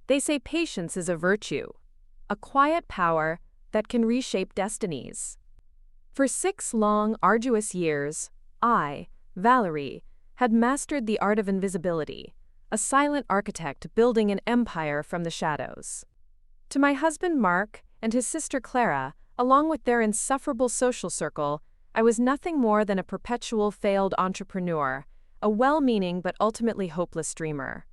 They say patience is a virtue, a quiet power that can reshape destinies. For 6 long, arduous years, I, Valerie, had mastered the art of invisibility, a silent architect building an empire from the shadows. To my husband Mark and his sister Clara, along with their insufferable social circle, I was nothing more than a perpetual failed entrepreneur, a well-meaning but ultimately hopeless dreamer.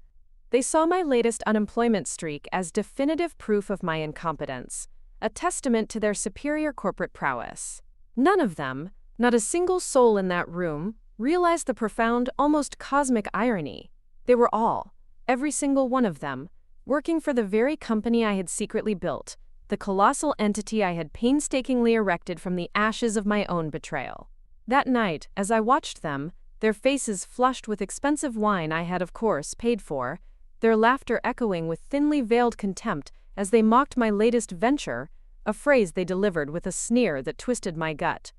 They saw my latest unemployment streak as definitive proof of my incompetence, a testament to their superior corporate prowess. None of them, not a single soul in that room, realized the profound, almost cosmic irony. They were all, every single one of them, working for the very company I had secretly built, the colossal entity I had painstakingly erected from the ashes of my own betrayal. That night, as I watched them, their faces flushed with expensive wine I had of course paid for, their laughter echoing with thinly veiled contempt as they mocked my latest venture, a phrase they delivered with a sneer that twisted my gut.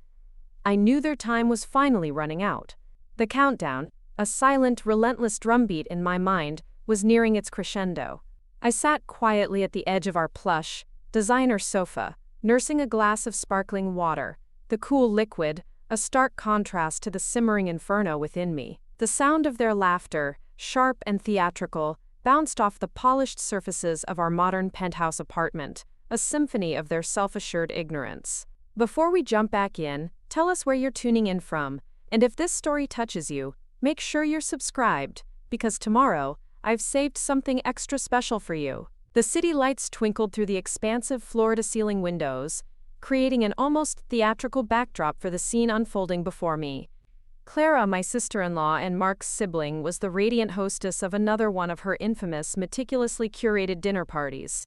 I knew their time was finally running out. The countdown, a silent, relentless drumbeat in my mind, was nearing its crescendo. I sat quietly at the edge of our plush, designer sofa, nursing a glass of sparkling water, the cool liquid, a stark contrast to the simmering inferno within me. The sound of their laughter, sharp and theatrical, bounced off the polished surfaces of our modern penthouse apartment, a symphony of their self-assured ignorance. Before we jump back in, tell us where you're tuning in from, and if this story touches you, make sure you're subscribed, because tomorrow, I've saved something extra special for you. The city lights twinkled through the expansive floor-to-ceiling windows, creating an almost theatrical backdrop for the scene unfolding before me. Clara, my sister-in-law and Mark's sibling, was the radiant hostess of another one of her infamous, meticulously curated dinner parties.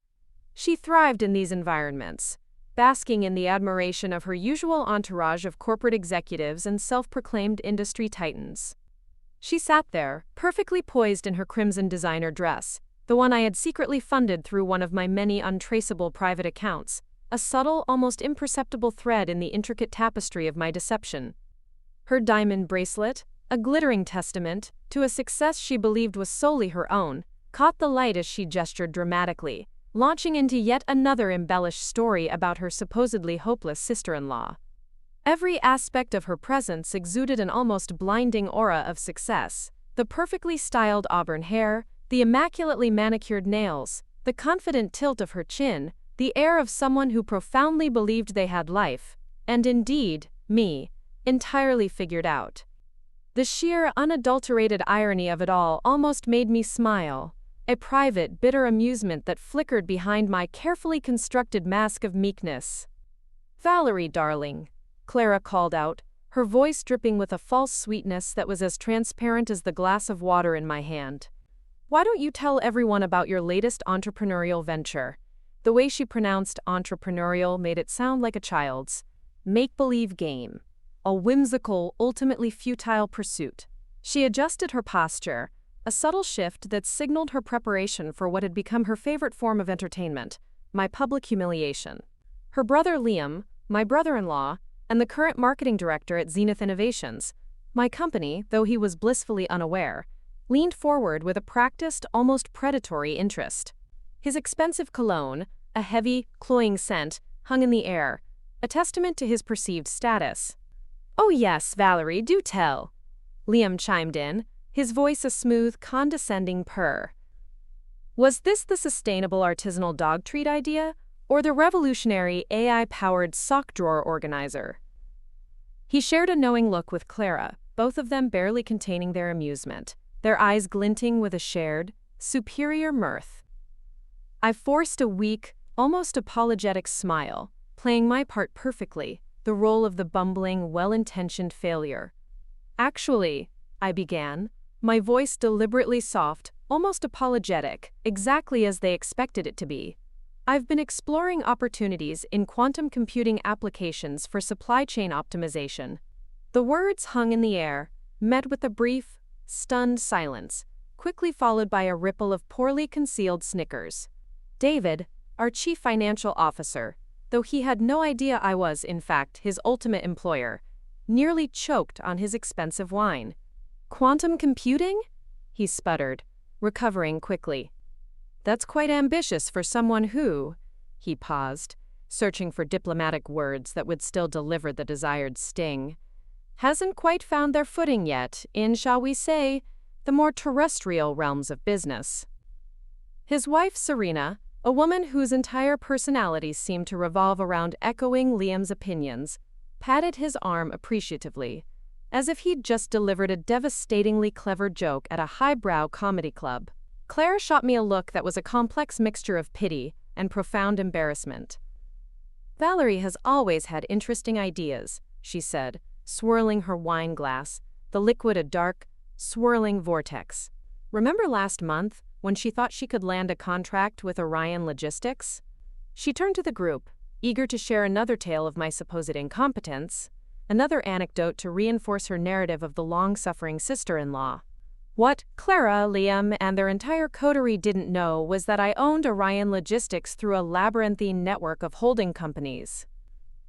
She thrived in these environments, basking in the admiration of her usual entourage of corporate executives and self-proclaimed industry titans. She sat there, perfectly poised in her crimson designer dress, the one I had secretly funded through one of my many untraceable private accounts, a subtle, almost imperceptible thread in the intricate tapestry of my deception. Her diamond bracelet, a glittering testament to a success she believed was solely her own, caught the light as she gestured dramatically, launching into yet another embellished story about her supposedly hopeless sister-in-law. Every aspect of her presence exuded an almost blinding aura of success. The perfectly styled auburn hair, the immaculately manicured nails, the confident tilt of her chin, the air of someone who profoundly believed they had life, and indeed, me, entirely figured out. The sheer, unadulterated irony of it all almost made me smile, a private, bitter amusement that flickered behind my carefully constructed mask of meekness. "Valerie, darling," Clara called out, her voice dripping with a false sweetness that was as transparent as the glass of water in my hand. "Why don't you tell everyone about your latest entrepreneurial venture?" The way she pronounced entrepreneurial made it sound like a child's make-believe game, a whimsical, ultimately futile pursuit. She adjusted her posture, a subtle shift that signaled her preparation for what had become her favorite form of entertainment, my public humiliation. Her brother Liam, my brother-in-law, and the current marketing director at Zenith Innovations, my company, though he was blissfully unaware, leaned forward with a practiced, almost predatory interest. His expensive cologne, a heavy, cloying scent, hung in the air, a testament to his perceived status. "Oh yes, Valerie, do tell," Liam chimed in, his voice a smooth, condescending purr. Was this the sustainable artisanal dog treat idea, or the revolutionary AI-powered sock drawer organizer? He shared a knowing look with Clara, both of them barely containing their amusement, their eyes glinting with a shared, superior mirth. I forced a weak, almost apologetic smile, playing my part perfectly, the role of the bumbling, well-intentioned failure. "Actually," I began, my voice deliberately soft, almost apologetic, exactly as they expected it to be. "I've been exploring opportunities in quantum computing applications for supply chain optimization." The words hung in the air, met with a brief, stunned silence, quickly followed by a ripple of poorly concealed snickers. David, our chief financial officer, though he had no idea I was, in fact, his ultimate employer, nearly choked on his expensive wine. "Quantum computing?" he sputtered, recovering quickly. That's quite ambitious for someone who, he paused, searching for diplomatic words that would still deliver the desired sting, hasn't quite found their footing yet in, shall we say, the more terrestrial realms of business. His wife, Serena, a woman whose entire personality seemed to revolve around echoing Liam's opinions, patted his arm appreciatively, as if he'd just delivered a devastatingly clever joke at a highbrow comedy club. Clara shot me a look that was a complex mixture of pity and profound embarrassment. Valerie has always had interesting ideas, she said, swirling her wine glass, the liquid a dark, swirling vortex. Remember last month, when she thought she could land a contract with Orion Logistics? She turned to the group, eager to share another tale of my supposed incompetence, another anecdote to reinforce her narrative of the long-suffering sister-in-law. What Clara, Liam, and their entire coterie didn't know was that I owned Orion Logistics through a labyrinthine network of holding companies.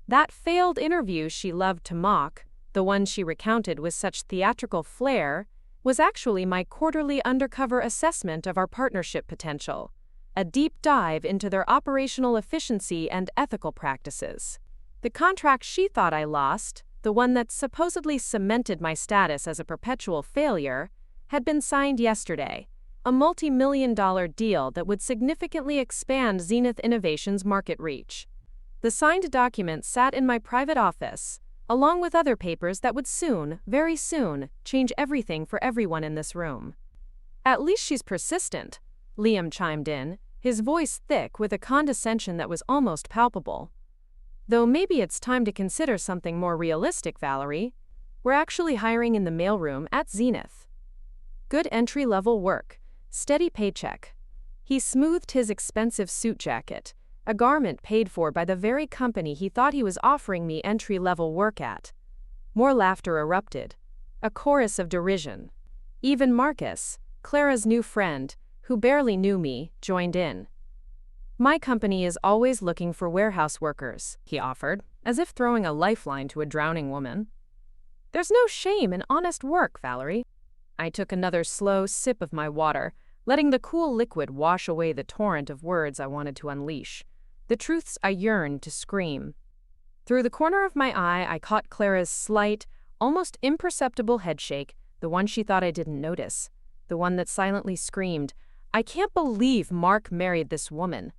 That failed interview she loved to mock, the one she recounted with such theatrical flair, was actually my quarterly undercover assessment of our partnership potential, a deep dive into their operational efficiency and ethical practices. The contract she thought I lost, the one that supposedly cemented my status as a perpetual failure, had been signed yesterday, a multi-million-dollar deal that would significantly expand Zenith Innovations' market reach. The signed document sat in my private office, along with other papers that would soon, very soon, change everything for everyone in this room. At least she's persistent, Liam chimed in, his voice thick with a condescension that was almost palpable. Though maybe it's time to consider something more realistic, Valerie. We're actually hiring in the mailroom at Zenith. Good entry-level work, steady paycheck. He smoothed his expensive suit jacket, a garment paid for by the very company he thought he was offering me entry-level work at. More laughter erupted, a chorus of derision. Even Marcus, Clara's new friend, who barely knew me, joined in. My company is always looking for warehouse workers, he offered, as if throwing a lifeline to a drowning woman. There's no shame in honest work, Valerie. I took another slow sip of my water, letting the cool liquid wash away the torrent of words I wanted to unleash, the truths I yearned to scream. Through the corner of my eye, I caught Clara's slight, almost imperceptible headshake, the one she thought I didn't notice, the one that silently screamed, "I can't believe Mark married this woman."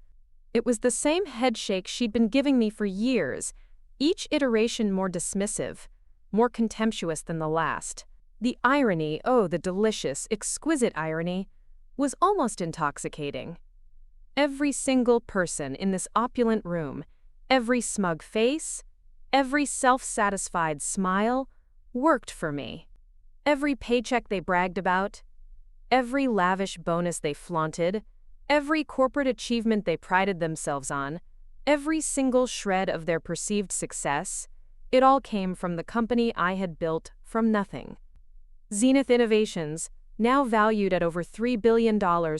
It was the same headshake she'd been giving me for years, each iteration more dismissive, more contemptuous than the last. The irony, oh, the delicious, exquisite irony, was almost intoxicating. Every single person in this opulent room, every smug face, every self-satisfied smile, worked for me. Every paycheck they bragged about, every lavish bonus they flaunted, every corporate achievement they prided themselves on, every single shred of their perceived success, it all came from the company I had built from nothing. Zenith Innovations, now valued at over $3 billion,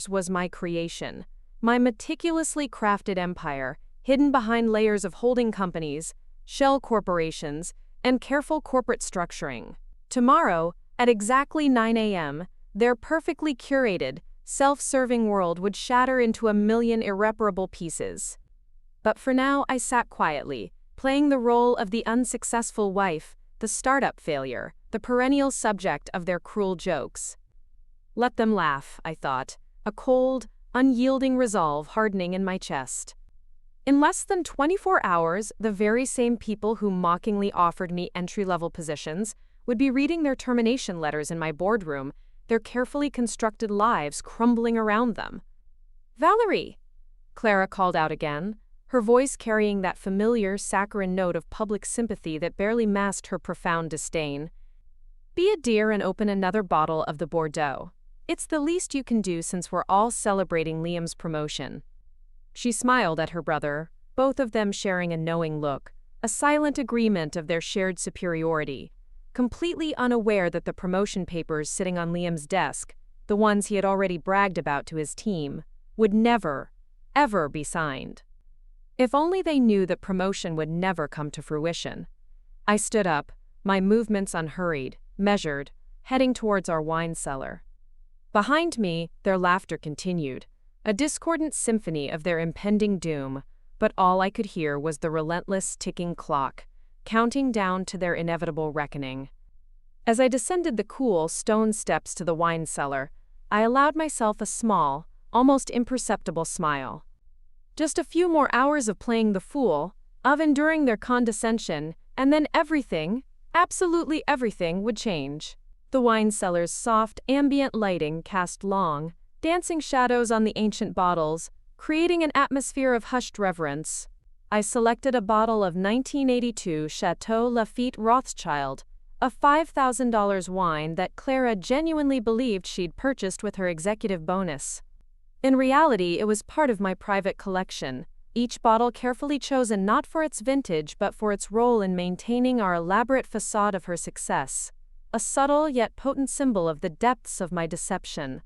was my creation, my meticulously crafted empire, hidden behind layers of holding companies, shell corporations, and careful corporate structuring. Tomorrow, at exactly 9 a.m., their perfectly curated, self-serving world would shatter into a million irreparable pieces. But for now, I sat quietly, playing the role of the unsuccessful wife, the startup failure, the perennial subject of their cruel jokes. Let them laugh, I thought, a cold, unyielding resolve hardening in my chest. In less than 24 hours, the very same people who mockingly offered me entry-level positions would be reading their termination letters in my boardroom, their carefully constructed lives crumbling around them. "Valerie!" Clara called out again, her voice carrying that familiar, saccharine note of public sympathy that barely masked her profound disdain. "Be a dear and open another bottle of the Bordeaux. It's the least you can do since we're all celebrating Liam's promotion." She smiled at her brother, both of them sharing a knowing look, a silent agreement of their shared superiority, completely unaware that the promotion papers sitting on Liam's desk, the ones he had already bragged about to his team, would never, ever be signed. If only they knew that promotion would never come to fruition. I stood up, my movements unhurried, measured, heading towards our wine cellar. Behind me, their laughter continued, a discordant symphony of their impending doom, but all I could hear was the relentless ticking clock, counting down to their inevitable reckoning. As I descended the cool, stone steps to the wine cellar, I allowed myself a small, almost imperceptible smile. Just a few more hours of playing the fool, of enduring their condescension, and then everything, absolutely everything, would change. The wine cellar's soft, ambient lighting cast long, dancing shadows on the ancient bottles, creating an atmosphere of hushed reverence. I selected a bottle of 1982 Chateau Lafite Rothschild, a $5,000 wine that Clara genuinely believed she'd purchased with her executive bonus. In reality, it was part of my private collection, each bottle carefully chosen not for its vintage but for its role in maintaining our elaborate facade of her success, a subtle yet potent symbol of the depths of my deception.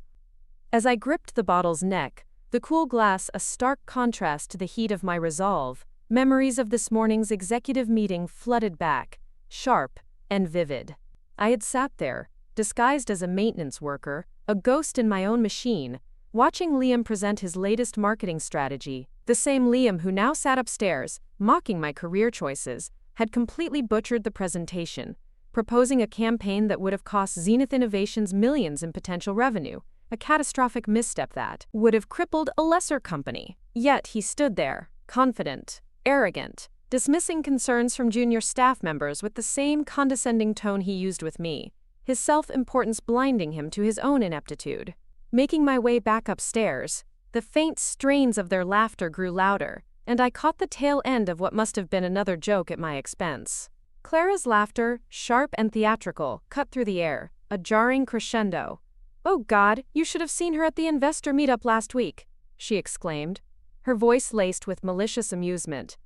As I gripped the bottle's neck, the cool glass a stark contrast to the heat of my resolve, memories of this morning's executive meeting flooded back, sharp and vivid. I had sat there, disguised as a maintenance worker, a ghost in my own machine, watching Liam present his latest marketing strategy. The same Liam who now sat upstairs, mocking my career choices, had completely butchered the presentation, proposing a campaign that would have cost Zenith Innovations millions in potential revenue, a catastrophic misstep that would have crippled a lesser company. Yet he stood there, confident, arrogant, dismissing concerns from junior staff members with the same condescending tone he used with me, his self-importance blinding him to his own ineptitude. Making my way back upstairs, the faint strains of their laughter grew louder, and I caught the tail end of what must have been another joke at my expense. Clara's laughter, sharp and theatrical, cut through the air, a jarring crescendo. "Oh God, you should have seen her at the investor meetup last week," she exclaimed, her voice laced with malicious amusement.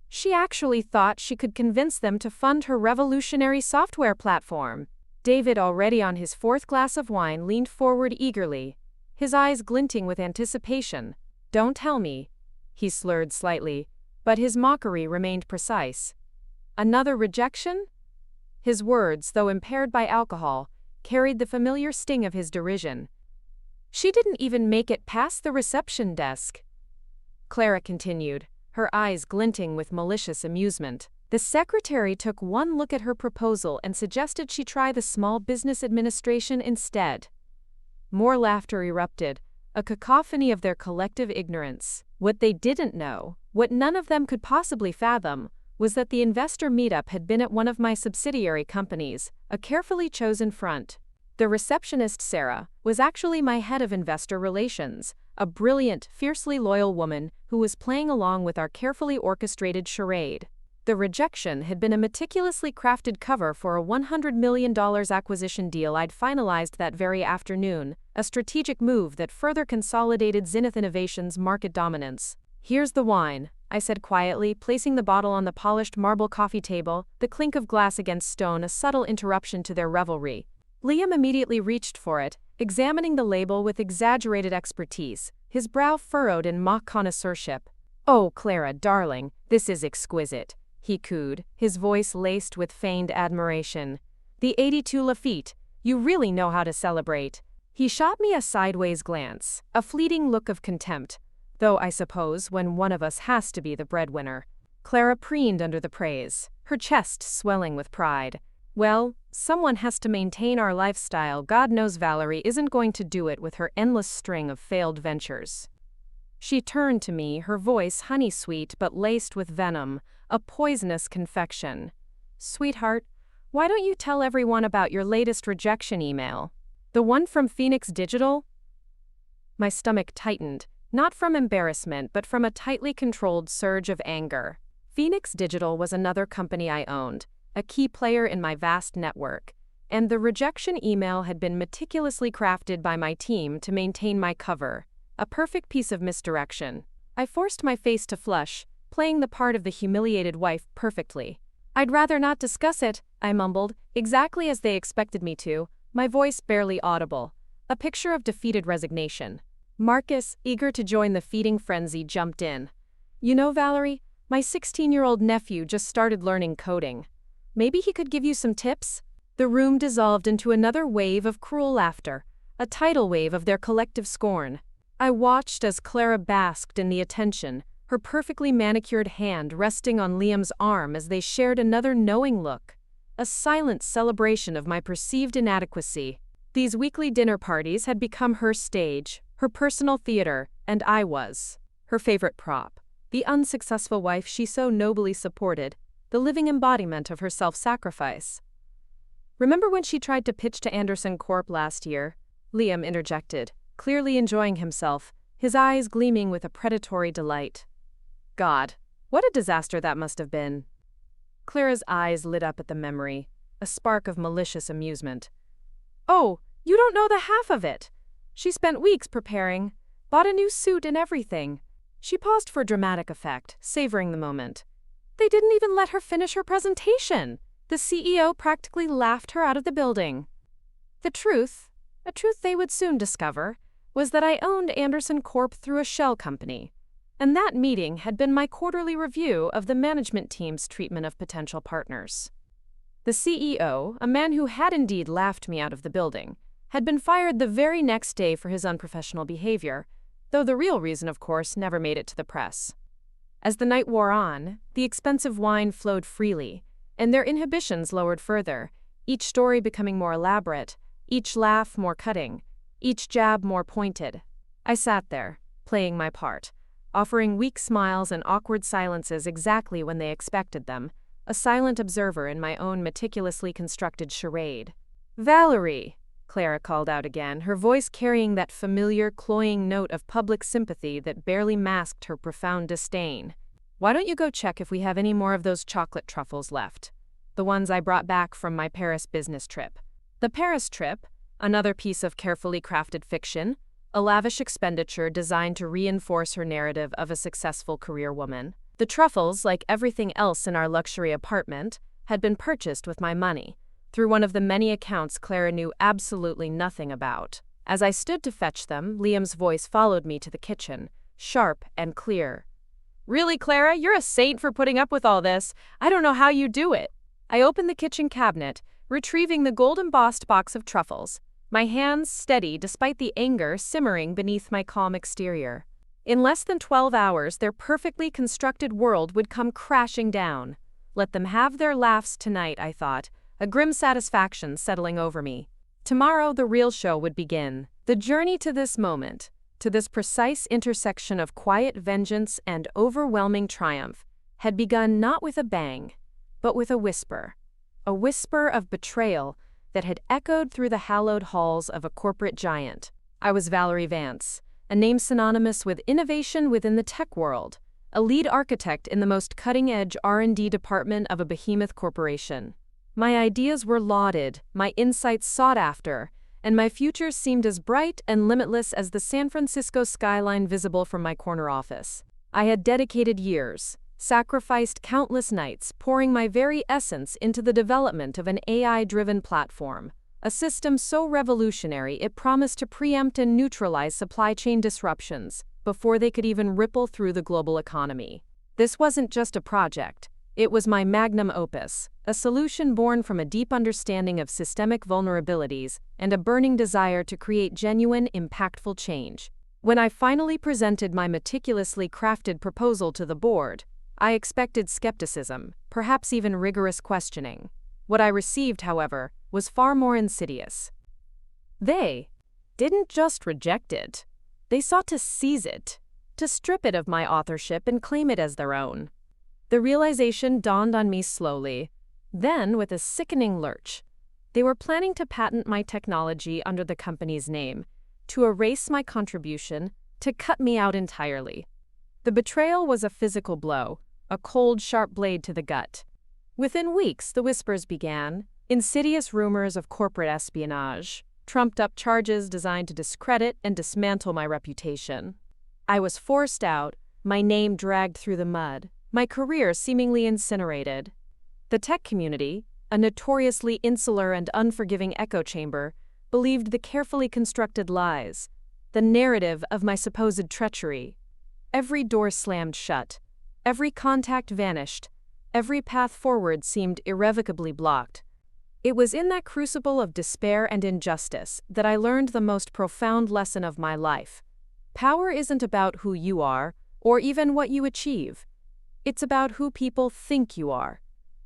She actually thought she could convince them to fund her revolutionary software platform. David, already on his fourth glass of wine, leaned forward eagerly, his eyes glinting with anticipation. "Don't tell me," he slurred slightly, but his mockery remained precise. "Another rejection?" His words, though impaired by alcohol, carried the familiar sting of his derision. "She didn't even make it past the reception desk," Clara continued, her eyes glinting with malicious amusement. "The secretary took one look at her proposal and suggested she try the Small Business Administration instead." More laughter erupted, a cacophony of their collective ignorance. What they didn't know, what none of them could possibly fathom, was that the investor meetup had been at one of my subsidiary companies, a carefully chosen front. The receptionist, Sarah, was actually my head of investor relations, a brilliant, fiercely loyal woman who was playing along with our carefully orchestrated charade. The rejection had been a meticulously crafted cover for a $100 million acquisition deal I'd finalized that very afternoon, a strategic move that further consolidated Zenith Innovations' market dominance. "Here's the wine," I said quietly, placing the bottle on the polished marble coffee table, the clink of glass against stone a subtle interruption to their revelry. Liam immediately reached for it, examining the label with exaggerated expertise, his brow furrowed in mock connoisseurship. "Oh, Clara, darling, this is exquisite," he cooed, his voice laced with feigned admiration. "The 82 Lafite, you really know how to celebrate." He shot me a sideways glance, a fleeting look of contempt, though I suppose when one of us has to be the breadwinner. Clara preened under the praise, her chest swelling with pride. "Well, someone has to maintain our lifestyle. God knows Valerie isn't going to do it with her endless string of failed ventures." She turned to me, her voice honey-sweet but laced with venom, a poisonous confection. "Sweetheart, why don't you tell everyone about your latest rejection email? The one from Phoenix Digital?" My stomach tightened, not from embarrassment but from a tightly controlled surge of anger. Phoenix Digital was another company I owned, a key player in my vast network, and the rejection email had been meticulously crafted by my team to maintain my cover, a perfect piece of misdirection. I forced my face to flush, playing the part of the humiliated wife perfectly. "I'd rather not discuss it," I mumbled, exactly as they expected me to, my voice barely audible, a picture of defeated resignation. Marcus, eager to join the feeding frenzy, jumped in. "You know, Valerie, my 16-year-old nephew just started learning coding. Maybe he could give you some tips?" The room dissolved into another wave of cruel laughter, a tidal wave of their collective scorn. I watched as Clara basked in the attention, her perfectly manicured hand resting on Liam's arm as they shared another knowing look, a silent celebration of my perceived inadequacy. These weekly dinner parties had become her stage, her personal theater, and I was her favorite prop, the unsuccessful wife she so nobly supported, the living embodiment of her self-sacrifice. "Remember when she tried to pitch to Anderson Corp last year?" Liam interjected, clearly enjoying himself, his eyes gleaming with a predatory delight. God, what a disaster that must have been. Clara's eyes lit up at the memory, a spark of malicious amusement. "Oh, you don't know the half of it. She spent weeks preparing, bought a new suit and everything." She paused for dramatic effect, savoring the moment. "They didn't even let her finish her presentation. The CEO practically laughed her out of the building." The truth, a truth they would soon discover, was that I owned Anderson Corp through a shell company, and that meeting had been my quarterly review of the management team's treatment of potential partners. The CEO, a man who had indeed laughed me out of the building, had been fired the very next day for his unprofessional behavior, though the real reason, of course, never made it to the press. As the night wore on, the expensive wine flowed freely, and their inhibitions lowered further, each story becoming more elaborate, each laugh more cutting, each jab more pointed. I sat there, playing my part, offering weak smiles and awkward silences exactly when they expected them, a silent observer in my own meticulously constructed charade. "Valerie," Clara called out again, her voice carrying that familiar, cloying note of public sympathy that barely masked her profound disdain. "Why don't you go check if we have any more of those chocolate truffles left? The ones I brought back from my Paris business trip." The Paris trip, another piece of carefully crafted fiction, a lavish expenditure designed to reinforce her narrative of a successful career woman. The truffles, like everything else in our luxury apartment, had been purchased with my money, through one of the many accounts Clara knew absolutely nothing about. As I stood to fetch them, Liam's voice followed me to the kitchen, sharp and clear. "Really, Clara, you're a saint for putting up with all this. I don't know how you do it." I opened the kitchen cabinet, retrieving the gold-embossed box of truffles, my hands steady despite the anger simmering beneath my calm exterior. In less than 12 hours, their perfectly constructed world would come crashing down. Let them have their laughs tonight, I thought, a grim satisfaction settling over me. Tomorrow, the real show would begin. The journey to this moment, to this precise intersection of quiet vengeance and overwhelming triumph, had begun not with a bang, but with a whisper of betrayal that had echoed through the hallowed halls of a corporate giant. I was Valerie Vance, a name synonymous with innovation within the tech world, a lead architect in the most cutting-edge R&D department of a behemoth corporation. My ideas were lauded, my insights sought after, and my future seemed as bright and limitless as the San Francisco skyline visible from my corner office. I had dedicated years, sacrificed countless nights, pouring my very essence into the development of an AI-driven platform, a system so revolutionary it promised to preempt and neutralize supply chain disruptions before they could even ripple through the global economy. This wasn't just a project, it was my magnum opus, a solution born from a deep understanding of systemic vulnerabilities and a burning desire to create genuine, impactful change. When I finally presented my meticulously crafted proposal to the board, I expected skepticism, perhaps even rigorous questioning. What I received, however, was far more insidious. They didn't just reject it. They sought to seize it, to strip it of my authorship and claim it as their own. The realization dawned on me slowly, then with a sickening lurch. They were planning to patent my technology under the company's name, to erase my contribution, to cut me out entirely. The betrayal was a physical blow, a cold, sharp blade to the gut. Within weeks, the whispers began, insidious rumors of corporate espionage, trumped-up charges designed to discredit and dismantle my reputation. I was forced out, my name dragged through the mud, my career seemingly incinerated. The tech community, a notoriously insular and unforgiving echo chamber, believed the carefully constructed lies, the narrative of my supposed treachery. Every door slammed shut, every contact vanished, every path forward seemed irrevocably blocked. It was in that crucible of despair and injustice that I learned the most profound lesson of my life. Power isn't about who you are, or even what you achieve. It's about who people think you are.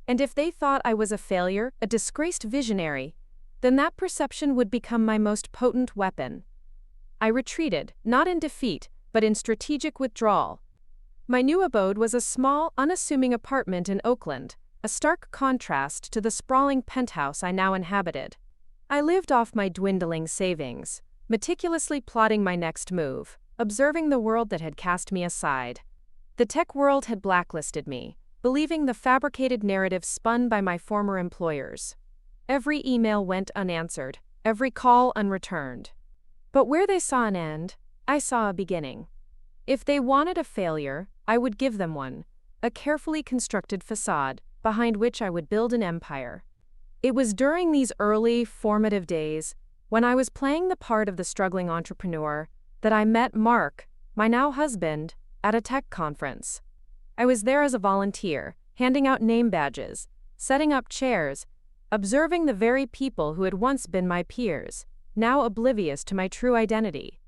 And if they thought I was a failure, a disgraced visionary, then that perception would become my most potent weapon. I retreated, not in defeat, but in strategic withdrawal. My new abode was a small, unassuming apartment in Oakland, a stark contrast to the sprawling penthouse I now inhabited. I lived off my dwindling savings, meticulously plotting my next move, observing the world that had cast me aside. The tech world had blacklisted me, believing the fabricated narrative spun by my former employers. Every email went unanswered, every call unreturned. But where they saw an end, I saw a beginning. If they wanted a failure, I would give them one, a carefully constructed facade behind which I would build an empire. It was during these early, formative days, when I was playing the part of the struggling entrepreneur, that I met Mark, my now husband, at a tech conference. I was there as a volunteer, handing out name badges, setting up chairs, observing the very people who had once been my peers, now oblivious to my true identity.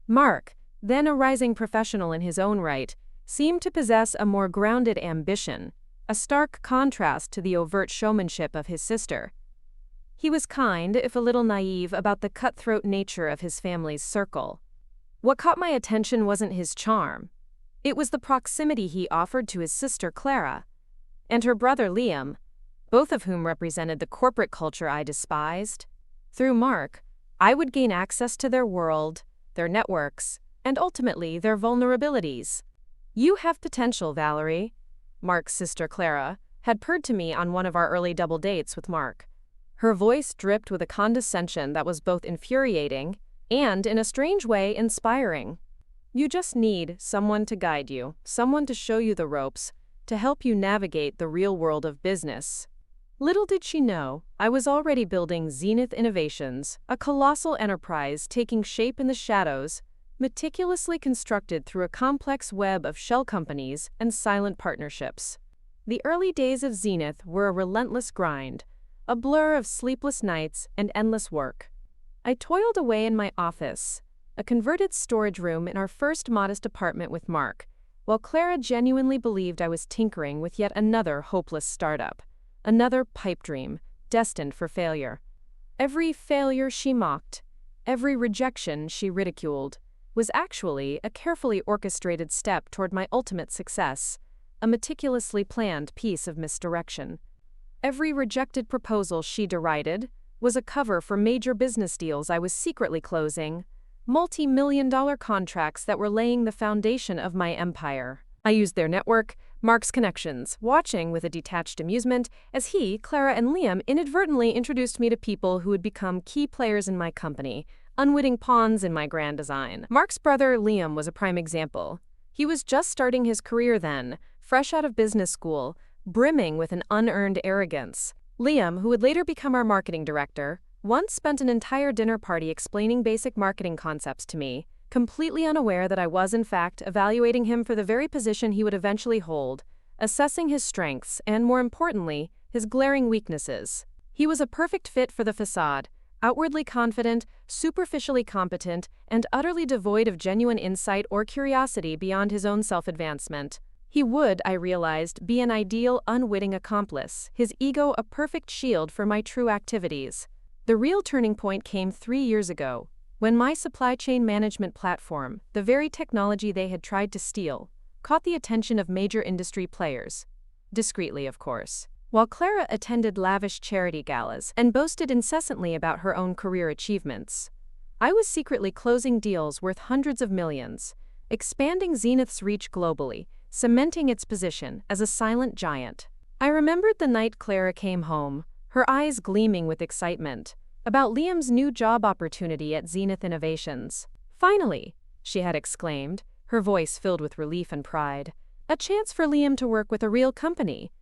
Mark, then a rising professional in his own right, seemed to possess a more grounded ambition, a stark contrast to the overt showmanship of his sister. He was kind, if a little naive, about the cutthroat nature of his family's circle. What caught my attention wasn't his charm. It was the proximity he offered to his sister Clara and her brother Liam, both of whom represented the corporate culture I despised. Through Mark, I would gain access to their world, their networks, and ultimately their vulnerabilities. "You have potential, Valerie," Mark's sister Clara had purred to me on one of our early double dates with Mark. Her voice dripped with a condescension that was both infuriating and, in a strange way, inspiring. "You just need someone to guide you, someone to show you the ropes, to help you navigate the real world of business." Little did she know, I was already building Zenith Innovations, a colossal enterprise taking shape in the shadows, meticulously constructed through a complex web of shell companies and silent partnerships. The early days of Zenith were a relentless grind, a blur of sleepless nights and endless work. I toiled away in my office, a converted storage room in our first modest apartment with Mark, while Clara genuinely believed I was tinkering with yet another hopeless startup, another pipe dream, destined for failure. Every failure she mocked, every rejection she ridiculed, was actually a carefully orchestrated step toward my ultimate success, a meticulously planned piece of misdirection. Every rejected proposal she derided was a cover for major business deals I was secretly closing, multi-million-dollar contracts that were laying the foundation of my empire. I used their network, Mark's connections, watching with a detached amusement as he, Clara, and Liam inadvertently introduced me to people who would become key players in my company, unwitting pawns in my grand design. Mark's brother, Liam, was a prime example. He was just starting his career then, fresh out of business school, brimming with an unearned arrogance. Liam, who would later become our marketing director, once spent an entire dinner party explaining basic marketing concepts to me, completely unaware that I was, in fact, evaluating him for the very position he would eventually hold, assessing his strengths and, more importantly, his glaring weaknesses. He was a perfect fit for the facade, outwardly confident, superficially competent, and utterly devoid of genuine insight or curiosity beyond his own self-advancement. He would, I realized, be an ideal, unwitting accomplice, his ego a perfect shield for my true activities. The real turning point came 3 years ago, when my supply chain management platform, the very technology they had tried to steal, caught the attention of major industry players. Discreetly, of course. While Clara attended lavish charity galas and boasted incessantly about her own career achievements, I was secretly closing deals worth hundreds of millions, expanding Zenith's reach globally, cementing its position as a silent giant. I remembered the night Clara came home, her eyes gleaming with excitement, about Liam's new job opportunity at Zenith Innovations. "Finally," she had exclaimed, her voice filled with relief and pride, "a chance for Liam to work with a real company."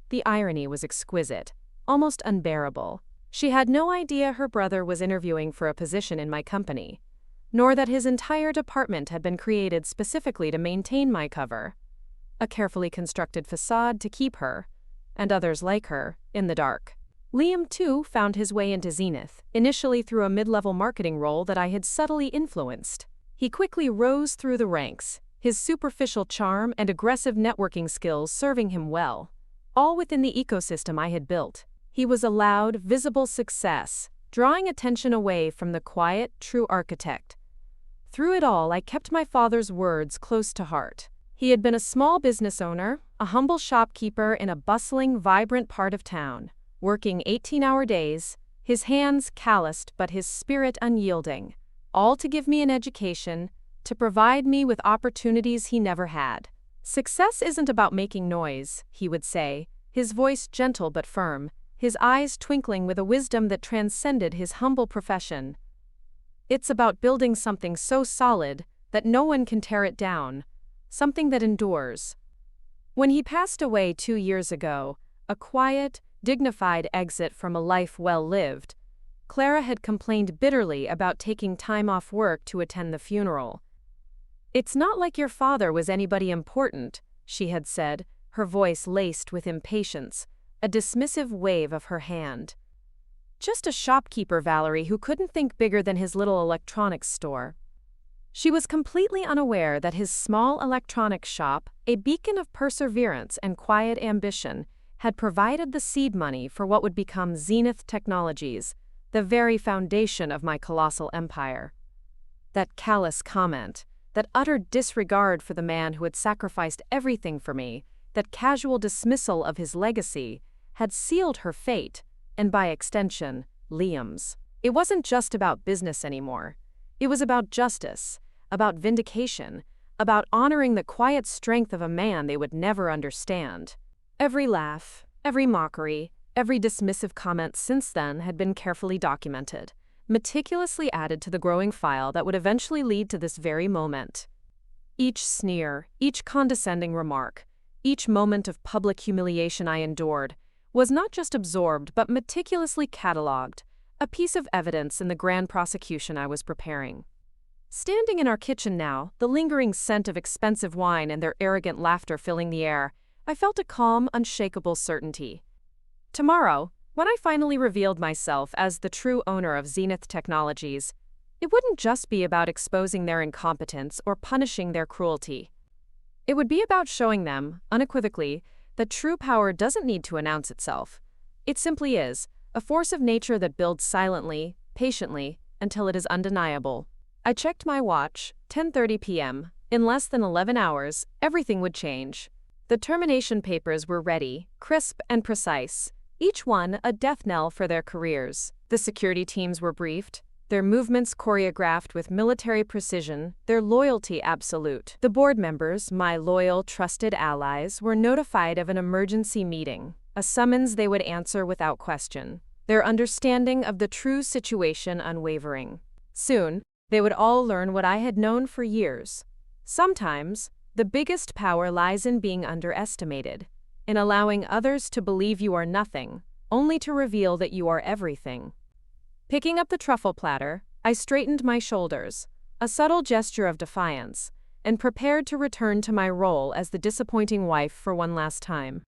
The irony was exquisite, almost unbearable. She had no idea her brother was interviewing for a position in my company, nor that his entire department had been created specifically to maintain my cover. A carefully constructed facade to keep her, and others like her, in the dark. Liam, too, found his way into Zenith, initially through a mid-level marketing role that I had subtly influenced. He quickly rose through the ranks, his superficial charm and aggressive networking skills serving him well, all within the ecosystem I had built. He was a loud, visible success, drawing attention away from the quiet, true architect. Through it all, I kept my father's words close to heart. He had been a small business owner, a humble shopkeeper in a bustling, vibrant part of town, working 18-hour days, his hands calloused but his spirit unyielding, all to give me an education, to provide me with opportunities he never had. Success isn't about making noise, he would say, his voice gentle but firm, his eyes twinkling with a wisdom that transcended his humble profession. It's about building something so solid that no one can tear it down, something that endures. When he passed away 2 years ago, a quiet, dignified exit from a life well lived, Clara had complained bitterly about taking time off work to attend the funeral. "It's not like your father was anybody important," she had said, her voice laced with impatience, a dismissive wave of her hand. "Just a shopkeeper, Valerie, who couldn't think bigger than his little electronics store." She was completely unaware that his small electronics shop, a beacon of perseverance and quiet ambition, had provided the seed money for what would become Zenith Technologies, the very foundation of my colossal empire. That callous comment, that utter disregard for the man who had sacrificed everything for me, that casual dismissal of his legacy, had sealed her fate, and by extension, Liam's. It wasn't just about business anymore. It was about justice, about vindication, about honoring the quiet strength of a man they would never understand. Every laugh, every mockery, every dismissive comment since then had been carefully documented, meticulously added to the growing file that would eventually lead to this very moment. Each sneer, each condescending remark, each moment of public humiliation I endured was not just absorbed but meticulously catalogued, a piece of evidence in the grand prosecution I was preparing. Standing in our kitchen now, the lingering scent of expensive wine and their arrogant laughter filling the air, I felt a calm, unshakable certainty. Tomorrow, when I finally revealed myself as the true owner of Zenith Technologies, it wouldn't just be about exposing their incompetence or punishing their cruelty. It would be about showing them, unequivocally, that true power doesn't need to announce itself. It simply is, a force of nature that builds silently, patiently, until it is undeniable. I checked my watch, 10:30 p.m. In less than 11 hours, everything would change. The termination papers were ready, crisp and precise, each one a death knell for their careers. The security teams were briefed, their movements choreographed with military precision, their loyalty absolute. The board members, my loyal, trusted allies, were notified of an emergency meeting, a summons they would answer without question, their understanding of the true situation unwavering. Soon, they would all learn what I had known for years. Sometimes, the biggest power lies in being underestimated, in allowing others to believe you are nothing, only to reveal that you are everything. Picking up the truffle platter, I straightened my shoulders, a subtle gesture of defiance, and prepared to return to my role as the disappointing wife for one last time.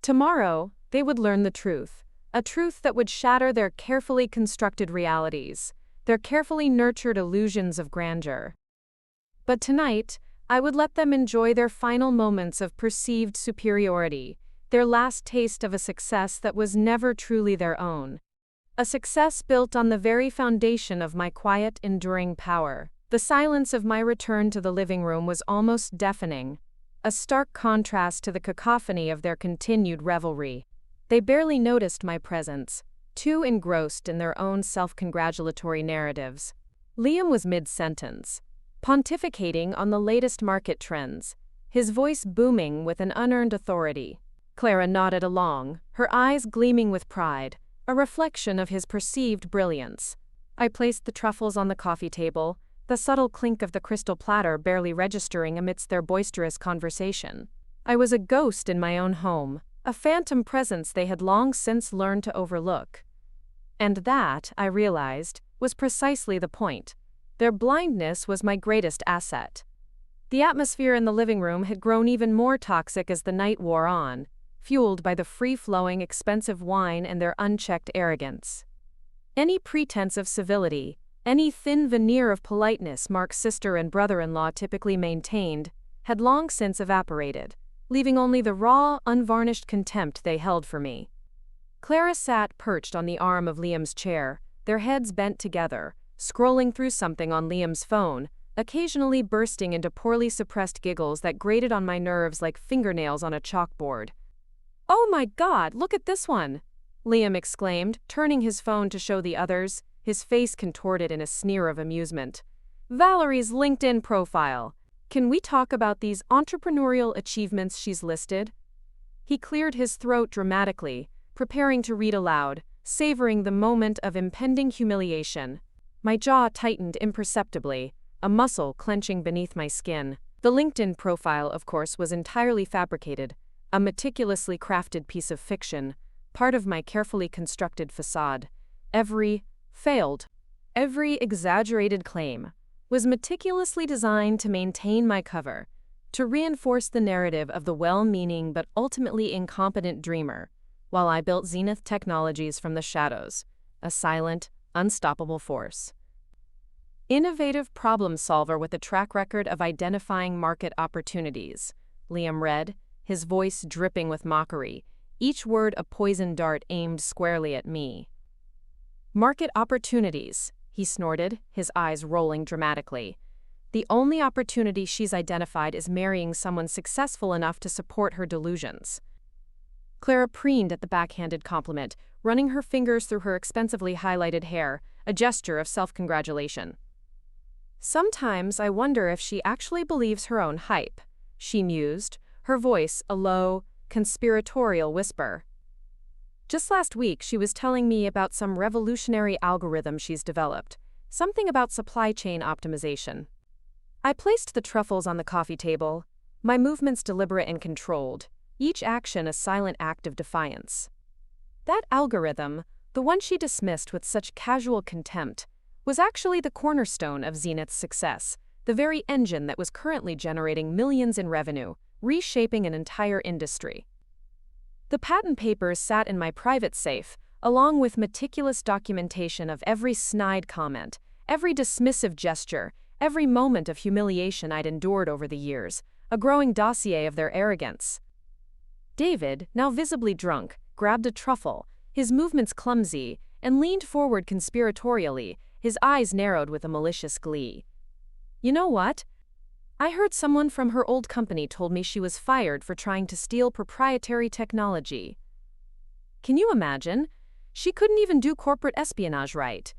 Tomorrow, they would learn the truth, a truth that would shatter their carefully constructed realities, their carefully nurtured illusions of grandeur. But tonight, I would let them enjoy their final moments of perceived superiority, their last taste of a success that was never truly their own. A success built on the very foundation of my quiet, enduring power. The silence of my return to the living room was almost deafening, a stark contrast to the cacophony of their continued revelry. They barely noticed my presence, too engrossed in their own self-congratulatory narratives. Liam was mid-sentence, pontificating on the latest market trends, his voice booming with an unearned authority. Clara nodded along, her eyes gleaming with pride, a reflection of his perceived brilliance. I placed the truffles on the coffee table, the subtle clink of the crystal platter barely registering amidst their boisterous conversation. I was a ghost in my own home, a phantom presence they had long since learned to overlook. And that, I realized, was precisely the point. Their blindness was my greatest asset. The atmosphere in the living room had grown even more toxic as the night wore on, fueled by the free-flowing, expensive wine and their unchecked arrogance. Any pretense of civility, Any thin veneer of politeness Mark's sister and brother-in-law typically maintained had long since evaporated, leaving only the raw, unvarnished contempt they held for me. Clara sat perched on the arm of Liam's chair, their heads bent together, scrolling through something on Liam's phone, occasionally bursting into poorly suppressed giggles that grated on my nerves like fingernails on a chalkboard. "Oh my God, look at this one!" Liam exclaimed, turning his phone to show the others, his face contorted in a sneer of amusement. "Valerie's LinkedIn profile. Can we talk about these entrepreneurial achievements she's listed?" He cleared his throat dramatically, preparing to read aloud, savoring the moment of impending humiliation. My jaw tightened imperceptibly, a muscle clenching beneath my skin. The LinkedIn profile, of course, was entirely fabricated, a meticulously crafted piece of fiction, part of my carefully constructed facade. Every exaggerated claim was meticulously designed to maintain my cover, to reinforce the narrative of the well-meaning but ultimately incompetent dreamer, while I built Zenith Technologies from the shadows, a silent, unstoppable force. Innovative problem solver with a track record of identifying market opportunities, Liam read, his voice dripping with mockery, each word a poison dart aimed squarely at me. "Market opportunities," he snorted, his eyes rolling dramatically. "The only opportunity she's identified is marrying someone successful enough to support her delusions." Clara preened at the backhanded compliment, running her fingers through her expensively highlighted hair, a gesture of self-congratulation. "Sometimes I wonder if she actually believes her own hype," she mused, her voice a low, conspiratorial whisper. "Just last week she was telling me about some revolutionary algorithm she's developed, something about supply chain optimization." I placed the truffles on the coffee table, my movements deliberate and controlled, each action a silent act of defiance. That algorithm, the one she dismissed with such casual contempt, was actually the cornerstone of Zenith's success, the very engine that was currently generating millions in revenue, reshaping an entire industry. The patent papers sat in my private safe, along with meticulous documentation of every snide comment, every dismissive gesture, every moment of humiliation I'd endured over the years, a growing dossier of their arrogance. David, now visibly drunk, grabbed a truffle, his movements clumsy, and leaned forward conspiratorially, his eyes narrowed with a malicious glee. "You know what? I heard someone from her old company told me she was fired for trying to steal proprietary technology. Can you imagine? She couldn't even do corporate espionage right."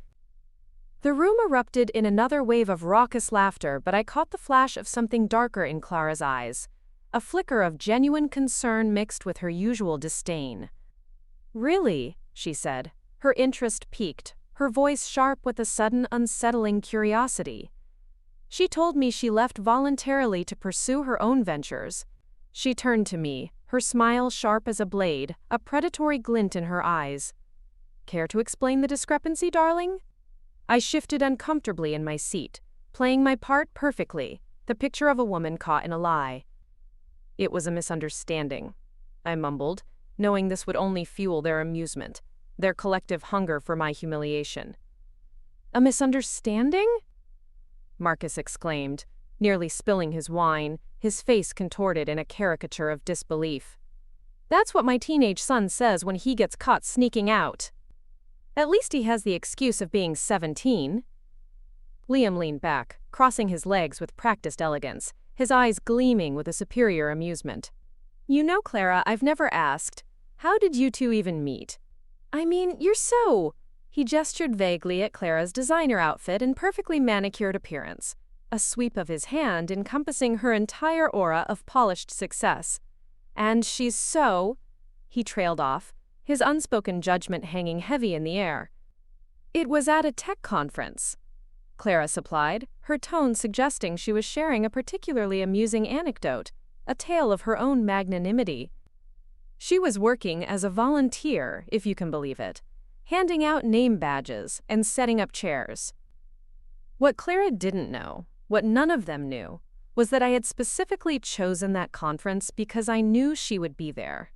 The room erupted in another wave of raucous laughter, but I caught the flash of something darker in Clara's eyes, a flicker of genuine concern mixed with her usual disdain. "Really?" she said, her interest piqued, her voice sharp with a sudden unsettling curiosity. "She told me she left voluntarily to pursue her own ventures." She turned to me, her smile sharp as a blade, a predatory glint in her eyes. "Care to explain the discrepancy, darling?" I shifted uncomfortably in my seat, playing my part perfectly, the picture of a woman caught in a lie. "It was a misunderstanding," I mumbled, knowing this would only fuel their amusement, their collective hunger for my humiliation. "A misunderstanding?" Marcus exclaimed, nearly spilling his wine, his face contorted in a caricature of disbelief. "That's what my teenage son says when he gets caught sneaking out. At least he has the excuse of being 17. Liam leaned back, crossing his legs with practiced elegance, his eyes gleaming with a superior amusement. "You know, Clara, I've never asked, how did you two even meet? I mean, you're so—" He gestured vaguely at Clara's designer outfit and perfectly manicured appearance, a sweep of his hand encompassing her entire aura of polished success. "And she's so—" He trailed off, his unspoken judgment hanging heavy in the air. "It was at a tech conference," Clara supplied, her tone suggesting she was sharing a particularly amusing anecdote, a tale of her own magnanimity. "She was working as a volunteer, if you can believe it, handing out name badges and setting up chairs." What Clara didn't know, what none of them knew, was that I had specifically chosen that conference because I knew she would be there.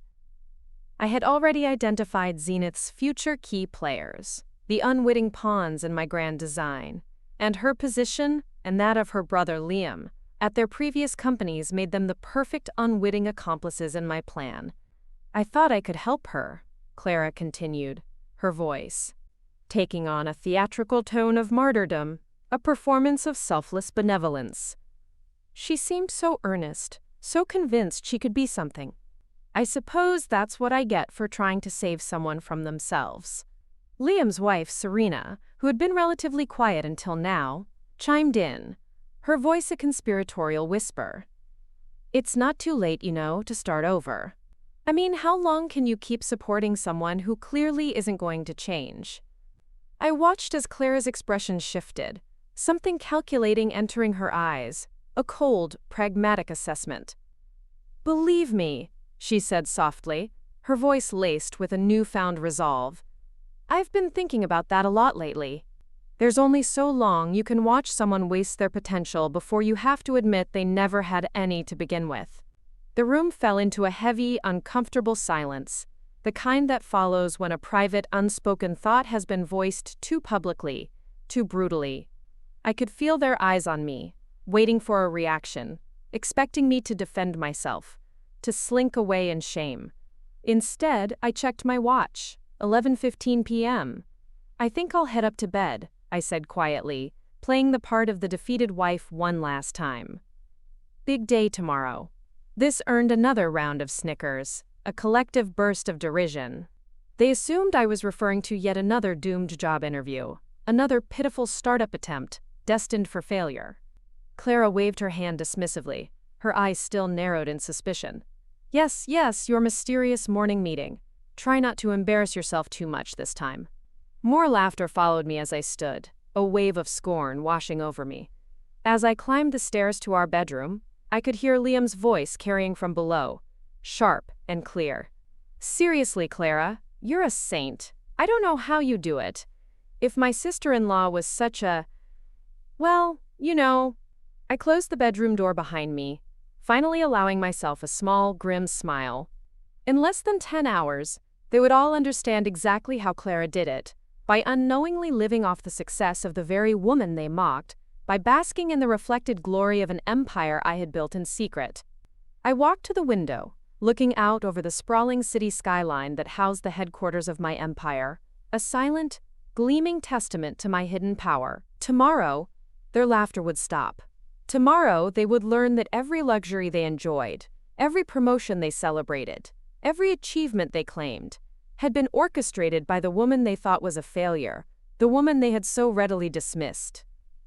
I had already identified Zenith's future key players, the unwitting pawns in my grand design. And her position, and that of her brother Liam, at their previous companies made them the perfect unwitting accomplices in my plan. I thought I could help her, Clara continued, her voice taking on a theatrical tone of martyrdom, a performance of selfless benevolence. She seemed so earnest, so convinced she could be something. I suppose that's what I get for trying to save someone from themselves. Liam's wife, Serena, who had been relatively quiet until now, chimed in, her voice a conspiratorial whisper. It's not too late, to start over. I mean, how long can you keep supporting someone who clearly isn't going to change? I watched as Clara's expression shifted, something calculating entering her eyes, a cold, pragmatic assessment. Believe me, she said softly, her voice laced with a newfound resolve. I've been thinking about that a lot lately. There's only so long you can watch someone waste their potential before you have to admit they never had any to begin with. The room fell into a heavy, uncomfortable silence, the kind that follows when a private, unspoken thought has been voiced too publicly, too brutally. I could feel their eyes on me, waiting for a reaction, expecting me to defend myself, to slink away in shame. Instead, I checked my watch, 11:15 p.m. I think I'll head up to bed, I said quietly, playing the part of the defeated wife one last time. Big day tomorrow. This earned another round of snickers, a collective burst of derision. They assumed I was referring to yet another doomed job interview, another pitiful startup attempt, destined for failure. Clara waved her hand dismissively, her eyes still narrowed in suspicion. Yes, your mysterious morning meeting. Try not to embarrass yourself too much this time. More laughter followed me as I stood, a wave of scorn washing over me. As I climbed the stairs to our bedroom, I could hear Liam's voice carrying from below, sharp and clear. Seriously, Clara, you're a saint. I don't know how you do it. If my sister-in-law was such a… well, I closed the bedroom door behind me, finally allowing myself a small, grim smile. In less than 10 hours, they would all understand exactly how Clara did it, by unknowingly living off the success of the very woman they mocked, by basking in the reflected glory of an empire I had built in secret. I walked to the window, looking out over the sprawling city skyline that housed the headquarters of my empire, a silent, gleaming testament to my hidden power. Tomorrow, their laughter would stop. Tomorrow, they would learn that every luxury they enjoyed, every promotion they celebrated, every achievement they claimed, had been orchestrated by the woman they thought was a failure, the woman they had so readily dismissed.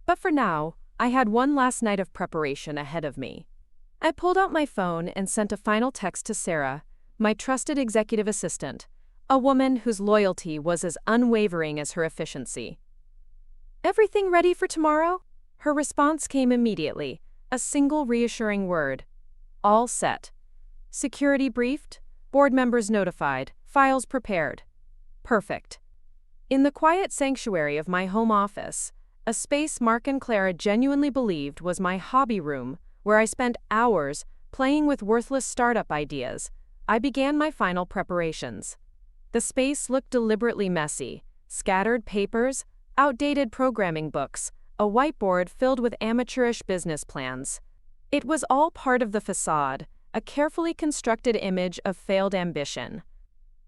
But for now, I had one last night of preparation ahead of me. I pulled out my phone and sent a final text to Sarah, my trusted executive assistant, a woman whose loyalty was as unwavering as her efficiency. Everything ready for tomorrow? Her response came immediately, a single reassuring word. All set. Security briefed, board members notified, files prepared. Perfect. In the quiet sanctuary of my home office, a space Mark and Clara genuinely believed was my hobby room, where I spent hours playing with worthless startup ideas, I began my final preparations. The space looked deliberately messy, scattered papers, outdated programming books, a whiteboard filled with amateurish business plans. It was all part of the facade, a carefully constructed image of failed ambition.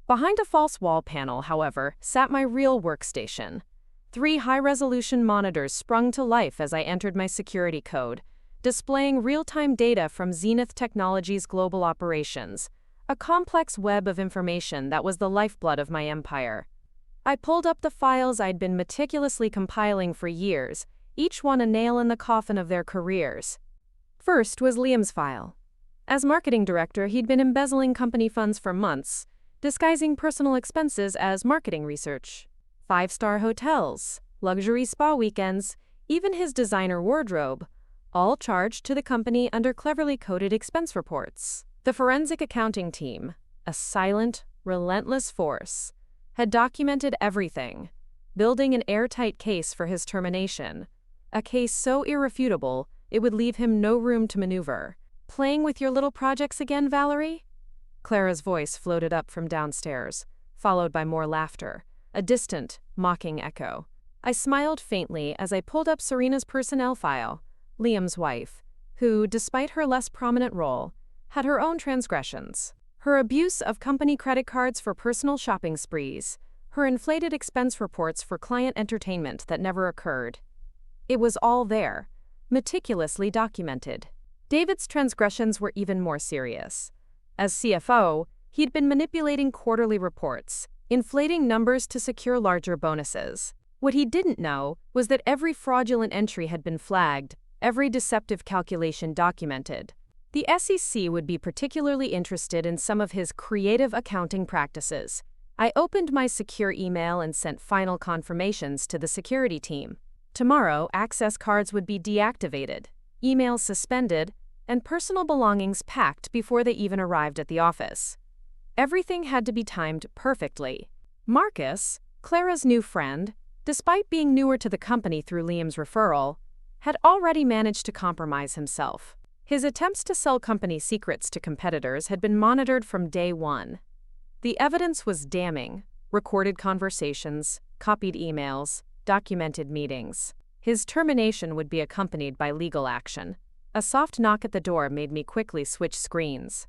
Behind a false wall panel, however, sat my real workstation. 3 high-resolution monitors sprung to life as I entered my security code, displaying real-time data from Zenith Technologies' global operations, a complex web of information that was the lifeblood of my empire. I pulled up the files I'd been meticulously compiling for years, each one a nail in the coffin of their careers. First was Liam's file. As marketing director, he'd been embezzling company funds for months, disguising personal expenses as marketing research. 5-star hotels, luxury spa weekends, even his designer wardrobe, all charged to the company under cleverly coded expense reports. The forensic accounting team, a silent, relentless force, had documented everything, building an airtight case for his termination, a case so irrefutable it would leave him no room to maneuver. Playing with your little projects again, Valerie? Clara's voice floated up from downstairs, followed by more laughter, a distant, mocking echo. I smiled faintly as I pulled up Serena's personnel file, Liam's wife, who, despite her less prominent role, had her own transgressions. Her abuse of company credit cards for personal shopping sprees, her inflated expense reports for client entertainment that never occurred. It was all there, meticulously documented. David's transgressions were even more serious. As CFO, he'd been manipulating quarterly reports, inflating numbers to secure larger bonuses. What he didn't know was that every fraudulent entry had been flagged, every deceptive calculation documented. The SEC would be particularly interested in some of his creative accounting practices. I opened my secure email and sent final confirmations to the security team. Tomorrow, access cards would be deactivated, emails suspended, and personal belongings packed before they even arrived at the office. Everything had to be timed perfectly. Marcus, Clara's new friend, despite being newer to the company through Liam's referral, had already managed to compromise himself. His attempts to sell company secrets to competitors had been monitored from day one. The evidence was damning: recorded conversations, copied emails, documented meetings. His termination would be accompanied by legal action. A soft knock at the door made me quickly switch screens.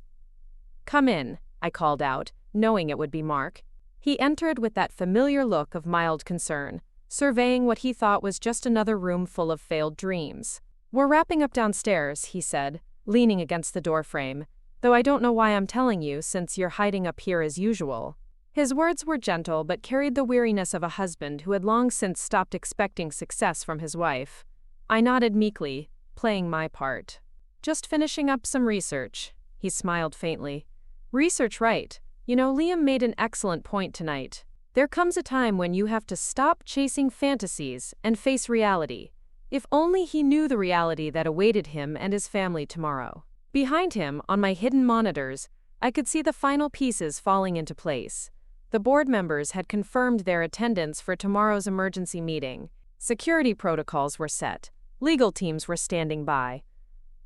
"Come in," I called out, knowing it would be Mark. He entered with that familiar look of mild concern, surveying what he thought was just another room full of failed dreams. "We're wrapping up downstairs," he said, leaning against the doorframe, "though I don't know why I'm telling you since you're hiding up here as usual." His words were gentle but carried the weariness of a husband who had long since stopped expecting success from his wife. I nodded meekly, playing my part. "Just finishing up some research," he smiled faintly. "Research, right. You know, Liam made an excellent point tonight. There comes a time when you have to stop chasing fantasies and face reality. If only he knew the reality that awaited him and his family tomorrow." Behind him, on my hidden monitors, I could see the final pieces falling into place. The board members had confirmed their attendance for tomorrow's emergency meeting. Security protocols were set. Legal teams were standing by.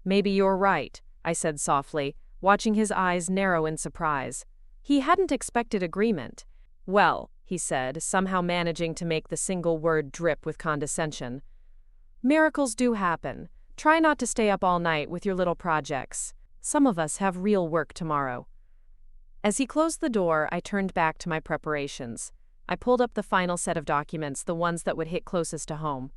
"Maybe you're right," I said softly, watching his eyes narrow in surprise. He hadn't expected agreement. "Well," he said, somehow managing to make the single word drip with condescension, "miracles do happen. Try not to stay up all night with your little projects. Some of us have real work tomorrow." As he closed the door, I turned back to my preparations. I pulled up the final set of documents, the ones that would hit closest to home.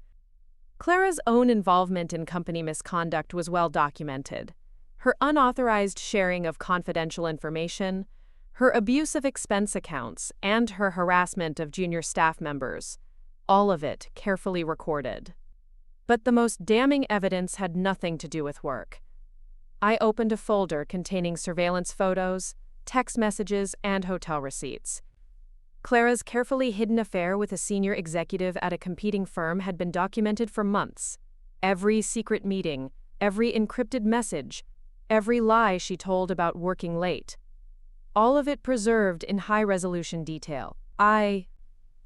Clara's own involvement in company misconduct was well documented. Her unauthorized sharing of confidential information, her abuse of expense accounts, and her harassment of junior staff members. All of it carefully recorded. But the most damning evidence had nothing to do with work. I opened a folder containing surveillance photos, text messages, and hotel receipts. Clara's carefully hidden affair with a senior executive at a competing firm had been documented for months. Every secret meeting, every encrypted message, every lie she told about working late. All of it preserved in high-resolution detail. I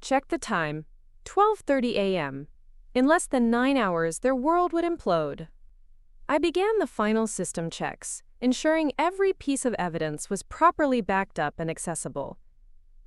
checked the time. 12:30 a.m. In less than 9 hours, their world would implode. I began the final system checks, ensuring every piece of evidence was properly backed up and accessible.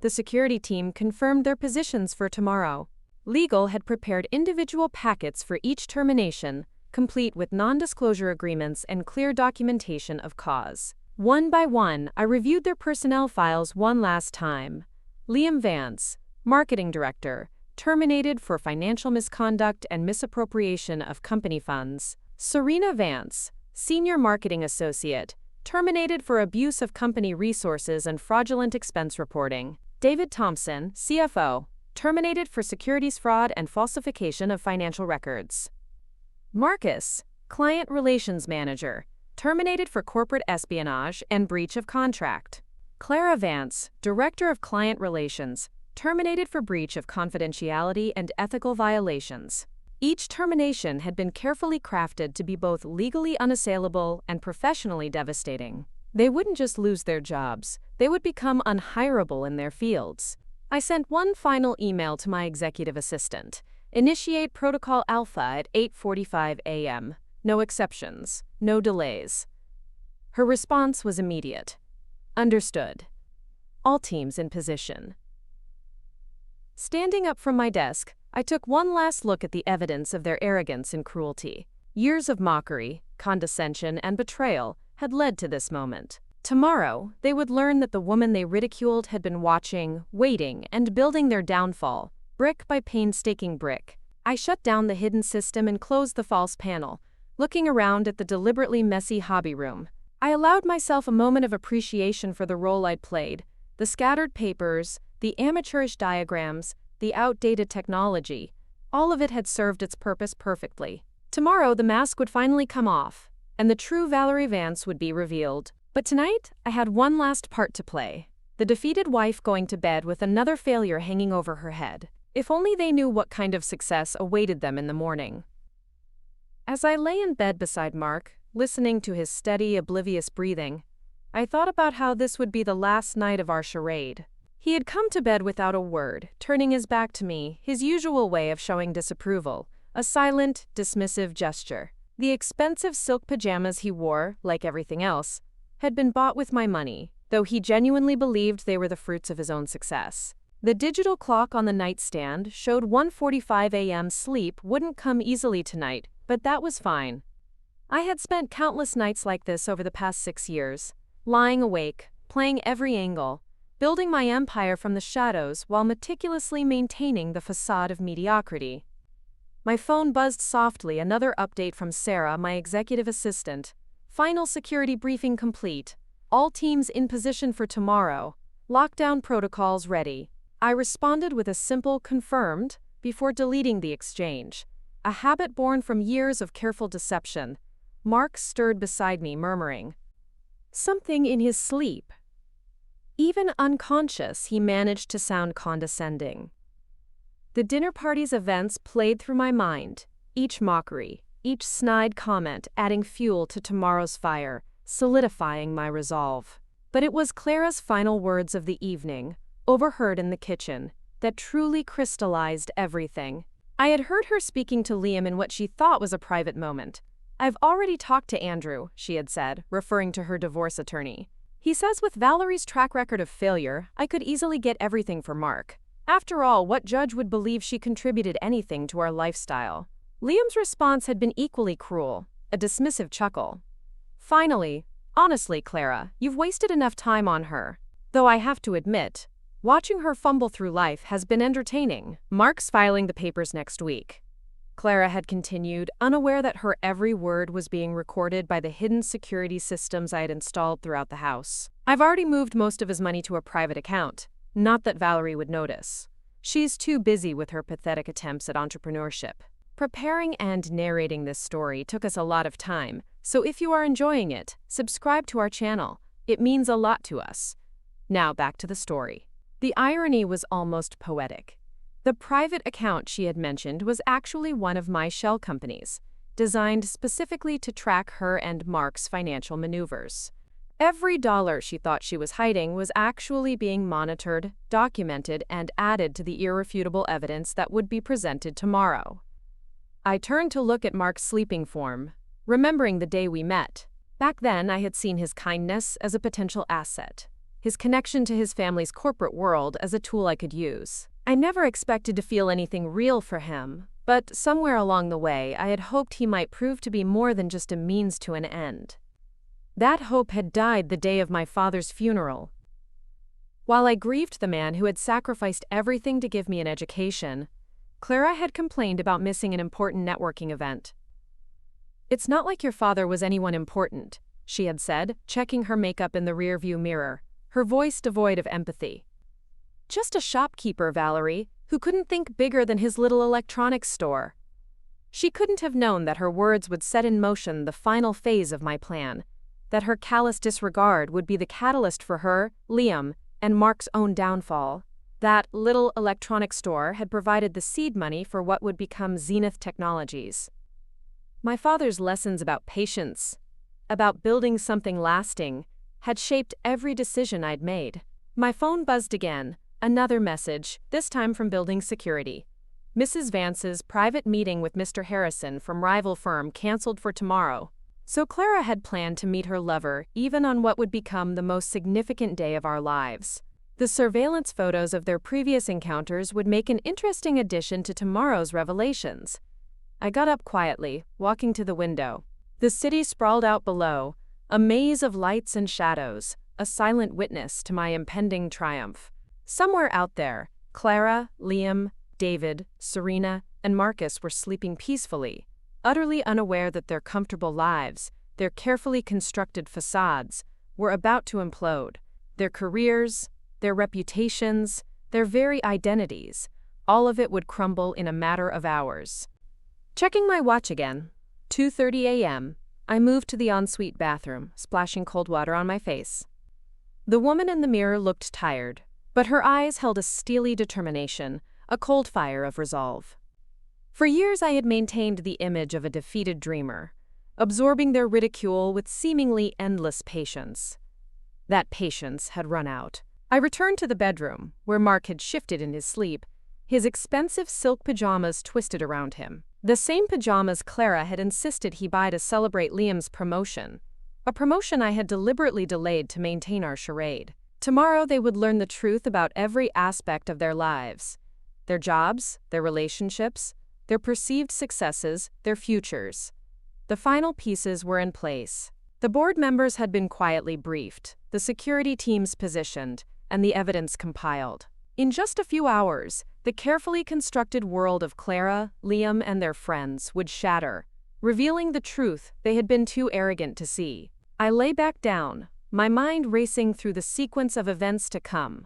The security team confirmed their positions for tomorrow. Legal had prepared individual packets for each termination, complete with non-disclosure agreements and clear documentation of cause. One by one, I reviewed their personnel files one last time. Liam Vance, Marketing Director, terminated for financial misconduct and misappropriation of company funds. Serena Vance, Senior Marketing Associate, terminated for abuse of company resources and fraudulent expense reporting. David Thompson, CFO, terminated for securities fraud and falsification of financial records. Marcus, Client Relations Manager, terminated for corporate espionage and breach of contract. Clara Vance, Director of Client Relations, terminated for breach of confidentiality and ethical violations. Each termination had been carefully crafted to be both legally unassailable and professionally devastating. They wouldn't just lose their jobs, they would become unhireable in their fields. I sent one final email to my executive assistant. Initiate Protocol Alpha at 8:45 a.m. No exceptions, no delays. Her response was immediate. Understood. All teams in position. Standing up from my desk, I took one last look at the evidence of their arrogance and cruelty. Years of mockery, condescension, and betrayal had led to this moment. Tomorrow, they would learn that the woman they ridiculed had been watching, waiting, and building their downfall, brick by painstaking brick. I shut down the hidden system and closed the false panel, looking around at the deliberately messy hobby room. I allowed myself a moment of appreciation for the role I'd played, the scattered papers, the amateurish diagrams, the outdated technology. All of it had served its purpose perfectly. Tomorrow, the mask would finally come off, and the true Valerie Vance would be revealed. But tonight, I had one last part to play. The defeated wife going to bed with another failure hanging over her head. If only they knew what kind of success awaited them in the morning. As I lay in bed beside Mark, listening to his steady, oblivious breathing, I thought about how this would be the last night of our charade. He had come to bed without a word, turning his back to me, his usual way of showing disapproval, a silent, dismissive gesture. The expensive silk pajamas he wore, like everything else, had been bought with my money, though he genuinely believed they were the fruits of his own success. The digital clock on the nightstand showed 1:45 a.m. Sleep wouldn't come easily tonight, but that was fine. I had spent countless nights like this over the past 6 years, lying awake, playing every angle, building my empire from the shadows while meticulously maintaining the facade of mediocrity. My phone buzzed softly, another update from Sarah, my executive assistant. Final security briefing complete. All teams in position for tomorrow. Lockdown protocols ready. I responded with a simple confirmed before deleting the exchange. A habit born from years of careful deception. Mark stirred beside me, murmuring something in his sleep. Even unconscious, he managed to sound condescending. The dinner party's events played through my mind, each mockery, each snide comment adding fuel to tomorrow's fire, solidifying my resolve. But it was Clara's final words of the evening, overheard in the kitchen, that truly crystallized everything. I had heard her speaking to Liam in what she thought was a private moment. "I've already talked to Andrew," she had said, referring to her divorce attorney. "He says with Valerie's track record of failure, I could easily get everything for Mark. After all, what judge would believe she contributed anything to our lifestyle?" Liam's response had been equally cruel, a dismissive chuckle. "Finally, honestly, Clara, you've wasted enough time on her. Though I have to admit, watching her fumble through life has been entertaining. Mark's filing the papers next week," Clara had continued, unaware that her every word was being recorded by the hidden security systems I had installed throughout the house. "I've already moved most of his money to a private account. Not that Valerie would notice. She's too busy with her pathetic attempts at entrepreneurship." Preparing and narrating this story took us a lot of time, so if you are enjoying it, subscribe to our channel. It means a lot to us. Now back to the story. The irony was almost poetic. The private account she had mentioned was actually one of my shell companies, designed specifically to track her and Mark's financial maneuvers. Every dollar she thought she was hiding was actually being monitored, documented, and added to the irrefutable evidence that would be presented tomorrow. I turned to look at Mark's sleeping form, remembering the day we met. Back then, I had seen his kindness as a potential asset, his connection to his family's corporate world as a tool I could use. I never expected to feel anything real for him, but somewhere along the way, I had hoped he might prove to be more than just a means to an end. That hope had died the day of my father's funeral. While I grieved the man who had sacrificed everything to give me an education, Clara had complained about missing an important networking event. "It's not like your father was anyone important," she had said, checking her makeup in the rearview mirror, her voice devoid of empathy. "Just a shopkeeper, Valerie, who couldn't think bigger than his little electronics store." She couldn't have known that her words would set in motion the final phase of my plan, that her callous disregard would be the catalyst for her, Liam, and Mark's own downfall. That little electronics store had provided the seed money for what would become Zenith Technologies. My father's lessons about patience, about building something lasting, had shaped every decision I'd made. My phone buzzed again, another message, this time from building security. Mrs. Vance's private meeting with Mr. Harrison from rival firm canceled for tomorrow. So Clara had planned to meet her lover even on what would become the most significant day of our lives. The surveillance photos of their previous encounters would make an interesting addition to tomorrow's revelations. I got up quietly, walking to the window. The city sprawled out below, a maze of lights and shadows, a silent witness to my impending triumph. Somewhere out there, Clara, Liam, David, Serena, and Marcus were sleeping peacefully, utterly unaware that their comfortable lives, their carefully constructed facades, were about to implode. Their careers, their reputations, their very identities, all of it would crumble in a matter of hours. Checking my watch again, 2:30 a.m., I moved to the ensuite bathroom, splashing cold water on my face. The woman in the mirror looked tired, but her eyes held a steely determination, a cold fire of resolve. For years I had maintained the image of a defeated dreamer, absorbing their ridicule with seemingly endless patience. That patience had run out. I returned to the bedroom, where Mark had shifted in his sleep, his expensive silk pajamas twisted around him. The same pajamas Clara had insisted he buy to celebrate Liam's promotion, a promotion I had deliberately delayed to maintain our charade. Tomorrow they would learn the truth about every aspect of their lives. Their jobs, their relationships, their perceived successes, their futures. The final pieces were in place. The board members had been quietly briefed, the security teams positioned, and the evidence compiled. In just a few hours, the carefully constructed world of Clara, Liam, and their friends would shatter, revealing the truth they had been too arrogant to see. I lay back down, my mind racing through the sequence of events to come.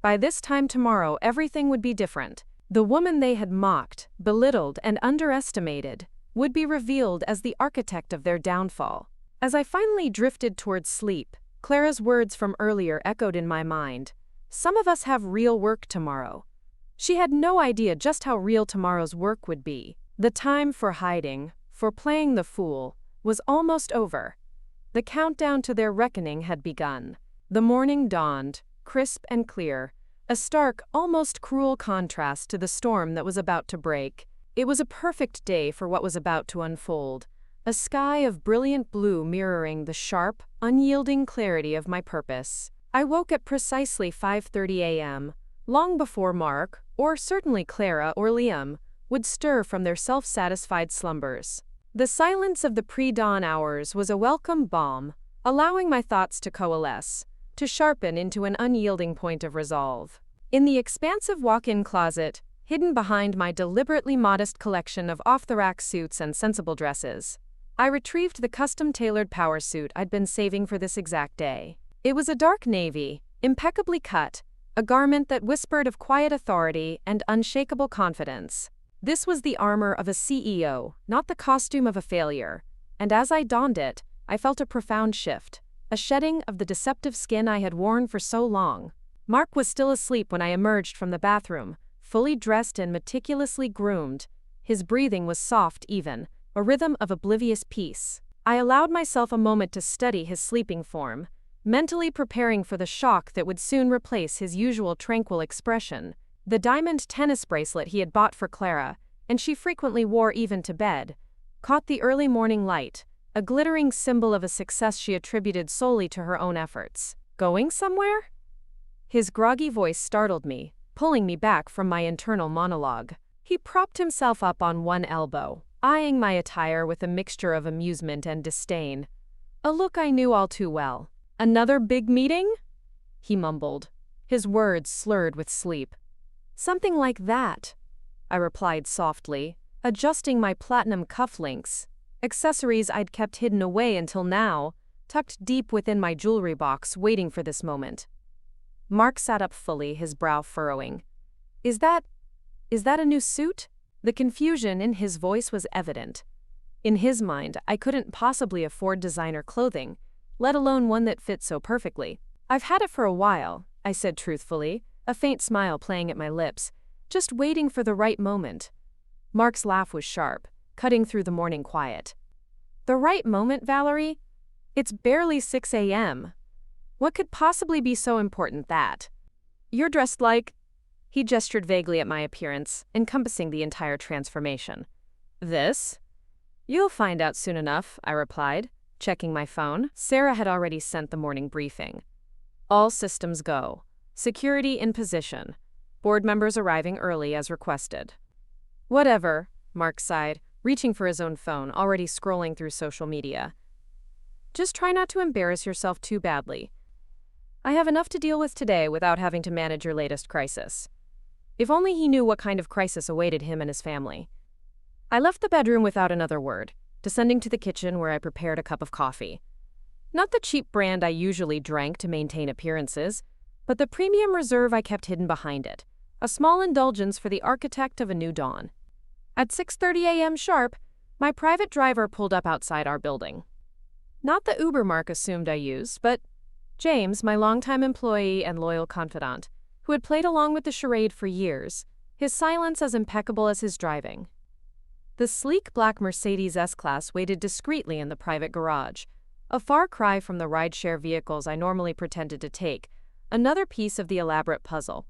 By this time tomorrow, everything would be different. The woman they had mocked, belittled, and underestimated would be revealed as the architect of their downfall. As I finally drifted towards sleep, Clara's words from earlier echoed in my mind. Some of us have real work tomorrow. She had no idea just how real tomorrow's work would be. The time for hiding, for playing the fool, was almost over. The countdown to their reckoning had begun. The morning dawned, crisp and clear, a stark, almost cruel contrast to the storm that was about to break. It was a perfect day for what was about to unfold, a sky of brilliant blue mirroring the sharp, unyielding clarity of my purpose. I woke at precisely 5:30 a.m., long before Mark, or certainly Clara or Liam, would stir from their self-satisfied slumbers. The silence of the pre-dawn hours was a welcome balm, allowing my thoughts to coalesce, to sharpen into an unyielding point of resolve. In the expansive walk-in closet, hidden behind my deliberately modest collection of off-the-rack suits and sensible dresses, I retrieved the custom-tailored power suit I'd been saving for this exact day. It was a dark navy, impeccably cut, a garment that whispered of quiet authority and unshakable confidence. This was the armor of a CEO, not the costume of a failure, and as I donned it, I felt a profound shift, a shedding of the deceptive skin I had worn for so long. Mark was still asleep when I emerged from the bathroom, fully dressed and meticulously groomed. His breathing was soft even, a rhythm of oblivious peace. I allowed myself a moment to study his sleeping form, mentally preparing for the shock that would soon replace his usual tranquil expression. The diamond tennis bracelet he had bought for Clara, and she frequently wore even to bed, caught the early morning light, a glittering symbol of a success she attributed solely to her own efforts. Going somewhere? His groggy voice startled me, pulling me back from my internal monologue. He propped himself up on one elbow, eyeing my attire with a mixture of amusement and disdain. A look I knew all too well. "Another big meeting?" he mumbled, his words slurred with sleep. "Something like that," I replied softly, adjusting my platinum cufflinks, accessories I'd kept hidden away until now, tucked deep within my jewelry box waiting for this moment. Mark sat up fully, his brow furrowing. Is that a new suit?" The confusion in his voice was evident. In his mind, I couldn't possibly afford designer clothing, let alone one that fit so perfectly. "I've had it for a while," I said truthfully, a faint smile playing at my lips, just waiting for the right moment. Mark's laugh was sharp, cutting through the morning quiet. "The right moment, Valerie? It's barely 6 a.m. What could possibly be so important that? You're dressed like—" He gestured vaguely at my appearance, encompassing the entire transformation. "This? You'll find out soon enough," I replied, checking my phone. Sarah had already sent the morning briefing. "All systems go. Security in position. Board members arriving early as requested. Whatever, Mark sighed, reaching for his own phone, already scrolling through social media. Just try not to embarrass yourself too badly. I have enough to deal with today without having to manage your latest crisis. If only he knew what kind of crisis awaited him and his family. I left the bedroom without another word, descending to the kitchen where I prepared a cup of coffee. Not the cheap brand I usually drank to maintain appearances, but the premium reserve I kept hidden behind it, a small indulgence for the architect of a new dawn. At 6:30 a.m. sharp, my private driver pulled up outside our building. Not the Uber Mark assumed I used, but James, my longtime employee and loyal confidant, who had played along with the charade for years, his silence as impeccable as his driving. The sleek black Mercedes S-Class waited discreetly in the private garage, a far cry from the rideshare vehicles I normally pretended to take, another piece of the elaborate puzzle.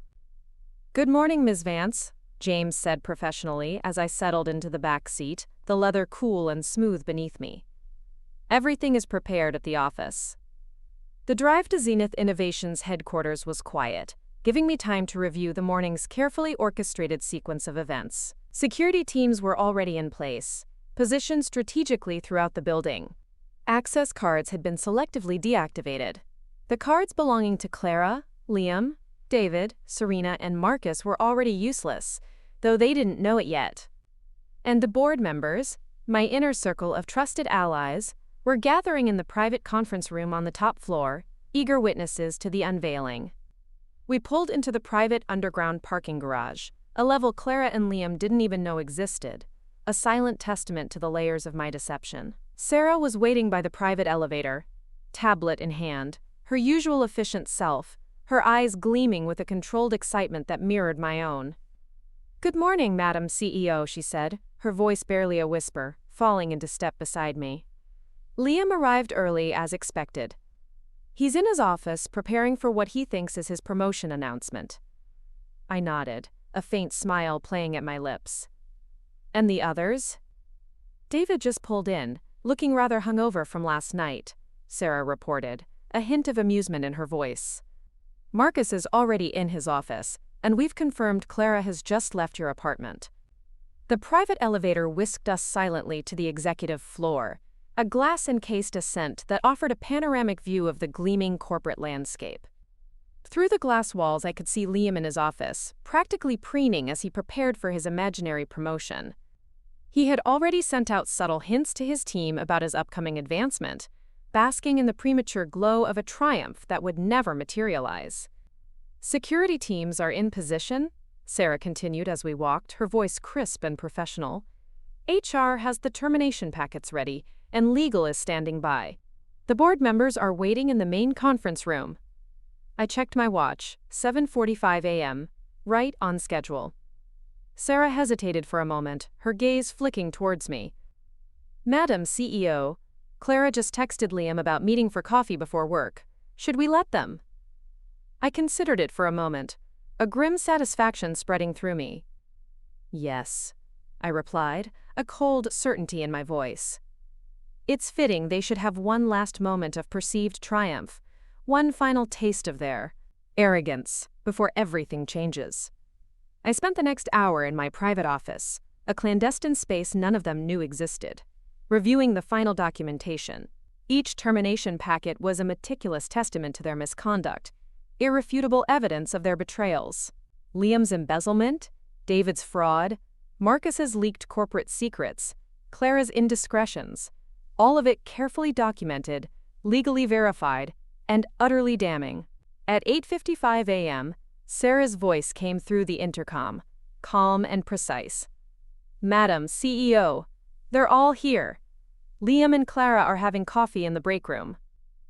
"Good morning, Ms. Vance," James said professionally as I settled into the back seat, the leather cool and smooth beneath me. "Everything is prepared at the office." The drive to Zenith Innovations headquarters was quiet, giving me time to review the morning's carefully orchestrated sequence of events. Security teams were already in place, positioned strategically throughout the building. Access cards had been selectively deactivated. The cards belonging to Clara, Liam, David, Serena, and Marcus were already useless, though they didn't know it yet. And the board members, my inner circle of trusted allies, were gathering in the private conference room on the top floor, eager witnesses to the unveiling. We pulled into the private underground parking garage, a level Clara and Liam didn't even know existed, a silent testament to the layers of my deception. Sarah was waiting by the private elevator, tablet in hand, her usual efficient self, her eyes gleaming with a controlled excitement that mirrored my own. "Good morning, Madam CEO," she said, her voice barely a whisper, falling into step beside me. Liam arrived early as expected. He's in his office preparing for what he thinks is his promotion announcement. I nodded, a faint smile playing at my lips. "And the others?" "David just pulled in, looking rather hungover from last night," Sarah reported, a hint of amusement in her voice. "Marcus is already in his office, and we've confirmed Clara has just left your apartment." The private elevator whisked us silently to the executive floor, a glass-encased ascent that offered a panoramic view of the gleaming corporate landscape. Through the glass walls I could see Liam in his office, practically preening as he prepared for his imaginary promotion. He had already sent out subtle hints to his team about his upcoming advancement, basking in the premature glow of a triumph that would never materialize. "Security teams are in position," Sarah continued as we walked, her voice crisp and professional. "HR has the termination packets ready, and legal is standing by. The board members are waiting in the main conference room." I checked my watch, 7:45 a.m., right on schedule. Sarah hesitated for a moment, her gaze flicking towards me. "Madam CEO, Clara just texted Liam about meeting for coffee before work. Should we let them?" I considered it for a moment, a grim satisfaction spreading through me. "Yes," I replied, a cold certainty in my voice. It's fitting they should have one last moment of perceived triumph, one final taste of their arrogance before everything changes. I spent the next hour in my private office, a clandestine space none of them knew existed, reviewing the final documentation. Each termination packet was a meticulous testament to their misconduct, irrefutable evidence of their betrayals. Liam's embezzlement, David's fraud, Marcus's leaked corporate secrets, Clara's indiscretions, all of it carefully documented, legally verified, and utterly damning. At 8:55 a.m., Sarah's voice came through the intercom, calm and precise. "Madam CEO, they're all here. Liam and Clara are having coffee in the break room.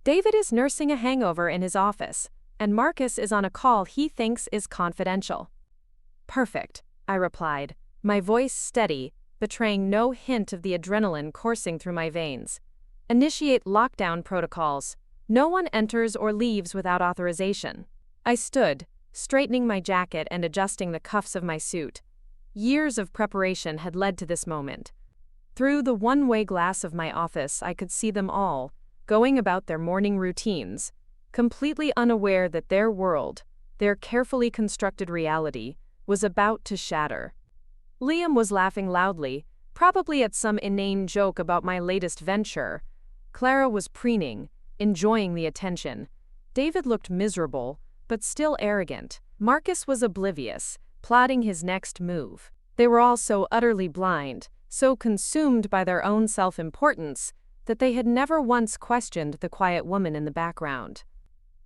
David is nursing a hangover in his office, and Marcus is on a call he thinks is confidential." "Perfect," I replied, my voice steady, betraying no hint of the adrenaline coursing through my veins. "Initiate lockdown protocols. No one enters or leaves without authorization." I stood, straightening my jacket and adjusting the cuffs of my suit. Years of preparation had led to this moment. Through the one-way glass of my office I could see them all, going about their morning routines, completely unaware that their world, their carefully constructed reality, was about to shatter. Liam was laughing loudly, probably at some inane joke about my latest venture. Clara was preening, enjoying the attention. David looked miserable, but still arrogant. Marcus was oblivious, plotting his next move. They were all so utterly blind, so consumed by their own self-importance, that they had never once questioned the quiet woman in the background.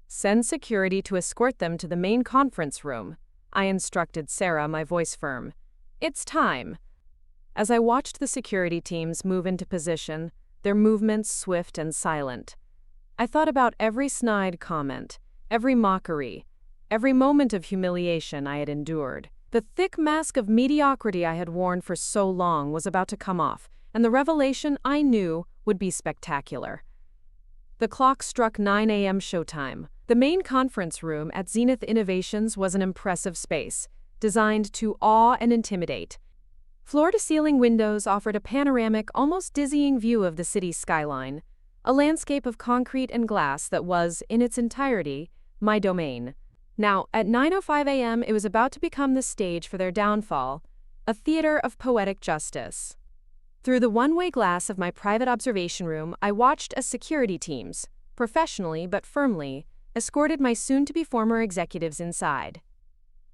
"Send security to escort them to the main conference room," I instructed Sarah, my voice firm. "It's time." As I watched the security teams move into position, their movements swift and silent, I thought about every snide comment, every mockery, every moment of humiliation I had endured. The thick mask of mediocrity I had worn for so long was about to come off, and the revelation, I knew, would be spectacular. The clock struck 9 a.m. showtime. The main conference room at Zenith Innovations was an impressive space, designed to awe and intimidate. Floor-to-ceiling windows offered a panoramic, almost dizzying view of the city's skyline, a landscape of concrete and glass that was, in its entirety, my domain. Now, at 9:05 a.m., it was about to become the stage for their downfall, a theater of poetic justice. Through the one-way glass of my private observation room, I watched as security teams, professionally but firmly, escorted my soon-to-be former executives inside.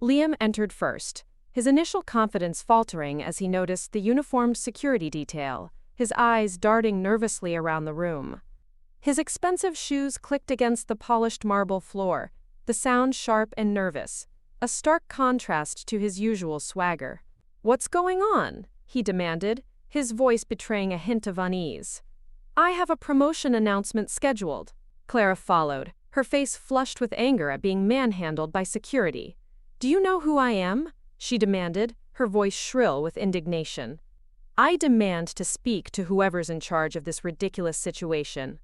Liam entered first, his initial confidence faltering as he noticed the uniformed security detail, his eyes darting nervously around the room. His expensive shoes clicked against the polished marble floor, the sound sharp and nervous, a stark contrast to his usual swagger. "What's going on?" he demanded, his voice betraying a hint of unease. "I have a promotion announcement scheduled." Clara followed, her face flushed with anger at being manhandled by security. "Do you know who I am?" she demanded, her voice shrill with indignation. "I demand to speak to whoever's in charge of this ridiculous situation."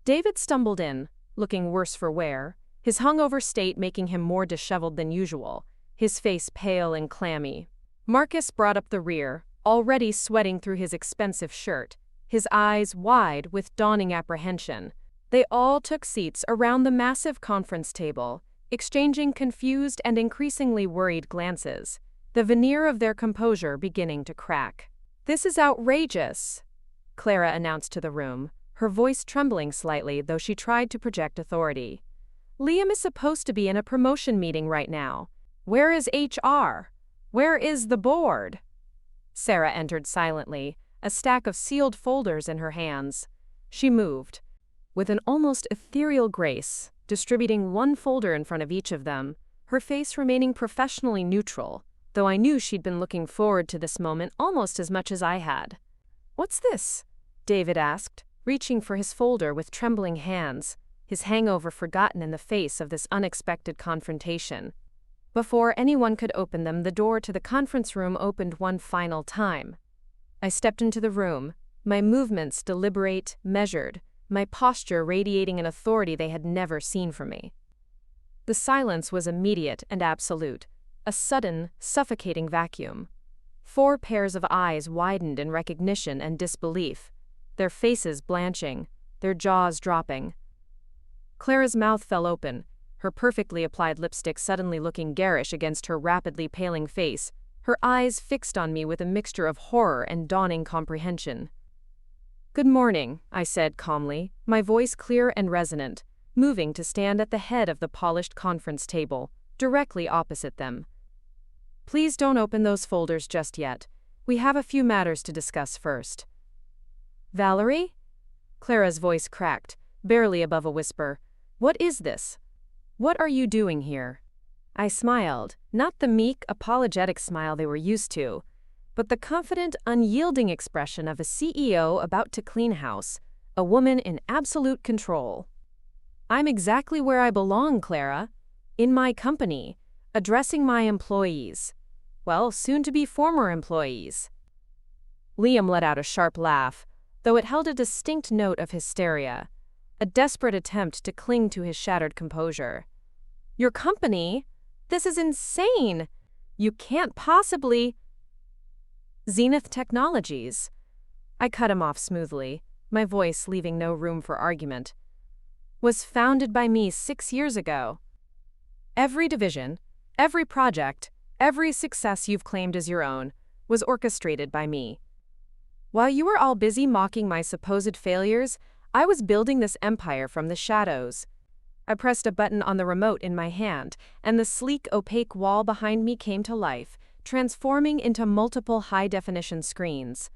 David stumbled in, looking worse for wear, his hungover state making him more disheveled than usual, his face pale and clammy. Marcus brought up the rear, already sweating through his expensive shirt, his eyes wide with dawning apprehension. They all took seats around the massive conference table, exchanging confused and increasingly worried glances, the veneer of their composure beginning to crack. "This is outrageous," Clara announced to the room, her voice trembling slightly though she tried to project authority. "Liam is supposed to be in a promotion meeting right now. Where is HR? Where is the board?" Sarah entered silently, a stack of sealed folders in her hands. She moved, with an almost ethereal grace, distributing one folder in front of each of them, her face remaining professionally neutral, though I knew she'd been looking forward to this moment almost as much as I had. "What's this?" David asked, reaching for his folder with trembling hands, his hangover forgotten in the face of this unexpected confrontation. Before anyone could open them, the door to the conference room opened one final time. I stepped into the room, my movements deliberate, measured, my posture radiating an authority they had never seen from me. The silence was immediate and absolute, a sudden, suffocating vacuum. 4 pairs of eyes widened in recognition and disbelief, their faces blanching, their jaws dropping. Clara's mouth fell open, her perfectly applied lipstick suddenly looking garish against her rapidly paling face, her eyes fixed on me with a mixture of horror and dawning comprehension. "Good morning," I said calmly, my voice clear and resonant, moving to stand at the head of the polished conference table, directly opposite them. "Please don't open those folders just yet. We have a few matters to discuss first." "Valerie?" Clara's voice cracked, barely above a whisper. "What is this? What are you doing here?" I smiled, not the meek, apologetic smile they were used to, but the confident, unyielding expression of a CEO about to clean house, a woman in absolute control. "I'm exactly where I belong, Clara. In my company, addressing my employees. Well, soon-to-be former employees." Liam let out a sharp laugh, though it held a distinct note of hysteria, a desperate attempt to cling to his shattered composure. "Your company? This is insane! You can't possibly—" "Zenith Technologies." I cut him off smoothly, my voice leaving no room for argument. "Was founded by me 6 years ago." Every division, every project, every success you've claimed as your own was orchestrated by me. While you were all busy mocking my supposed failures, I was building this empire from the shadows. I pressed a button on the remote in my hand, and the sleek, opaque wall behind me came to life, transforming into multiple high-definition screens.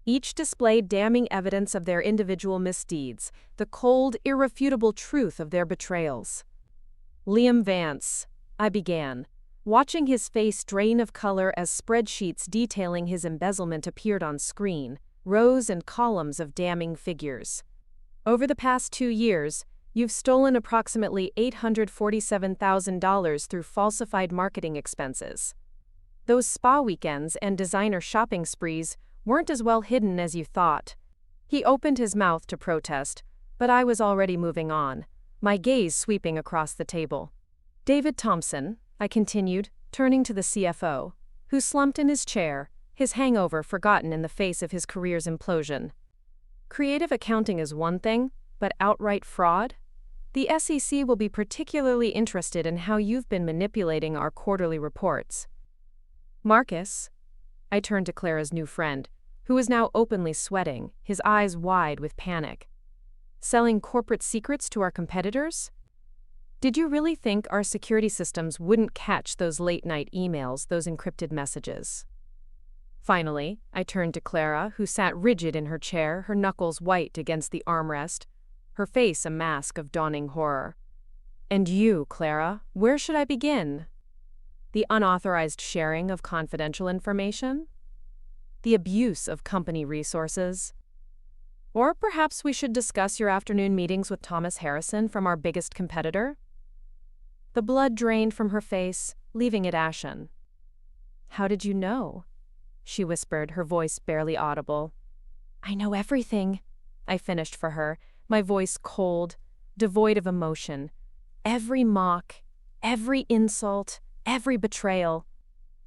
Each displayed damning evidence of their individual misdeeds, the cold, irrefutable truth of their betrayals. Liam Vance, I began, watching his face drain of color as spreadsheets detailing his embezzlement appeared on screen, rows and columns of damning figures. Over the past 2 years, you've stolen approximately $847,000 through falsified marketing expenses. Those spa weekends and designer shopping sprees weren't as well hidden as you thought. He opened his mouth to protest, but I was already moving on, my gaze sweeping across the table. David Thompson, I continued, turning to the CFO, who slumped in his chair, his hangover forgotten in the face of his career's implosion. Creative accounting is one thing, but outright fraud? The SEC will be particularly interested in how you've been manipulating our quarterly reports. Marcus, I turned to Clara's new friend, who was now openly sweating, his eyes wide with panic. Selling corporate secrets to our competitors? Did you really think our security systems wouldn't catch those late-night emails, those encrypted messages? Finally, I turned to Clara, who sat rigid in her chair, her knuckles white against the armrest, her face a mask of dawning horror. And you, Clara, where should I begin? The unauthorized sharing of confidential information? The abuse of company resources? Or perhaps we should discuss your afternoon meetings with Thomas Harrison from our biggest competitor? The blood drained from her face, leaving it ashen. How did you know? She whispered, her voice barely audible. I know everything, I finished for her, my voice cold, devoid of emotion. Every mock, every insult, every betrayal.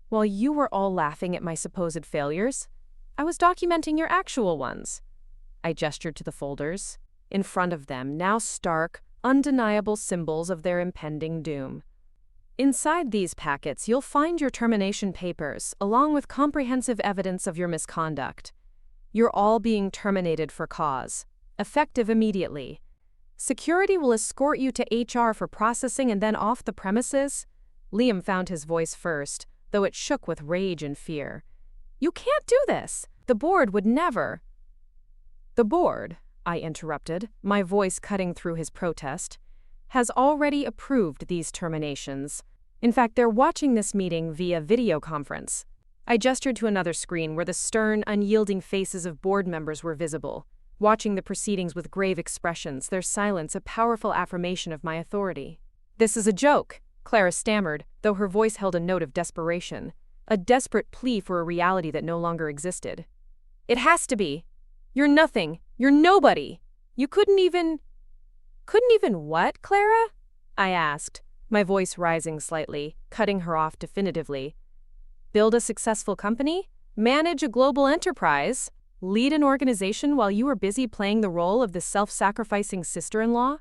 While you were all laughing at my supposed failures, I was documenting your actual ones. I gestured to the folders. In front of them, now stark, undeniable symbols of their impending doom. Inside these packets, you'll find your termination papers, along with comprehensive evidence of your misconduct. You're all being terminated for cause, effective immediately. Security will escort you to HR for processing and then off the premises. Liam found his voice first, though it shook with rage and fear. You can't do this. The board would never. The board, I interrupted, my voice cutting through his protest, has already approved these terminations. In fact, they're watching this meeting via video conference. I gestured to another screen where the stern, unyielding faces of board members were visible, watching the proceedings with grave expressions, their silence a powerful affirmation of my authority. This is a joke, Clara stammered, though her voice held a note of desperation, a desperate plea for a reality that no longer existed. It has to be. You're nothing. You're nobody. You couldn't even what, Clara? I asked, my voice rising slightly, cutting her off definitively. Build a successful company? Manage a global enterprise? Lead an organization while you were busy playing the role of the self-sacrificing sister-in-law?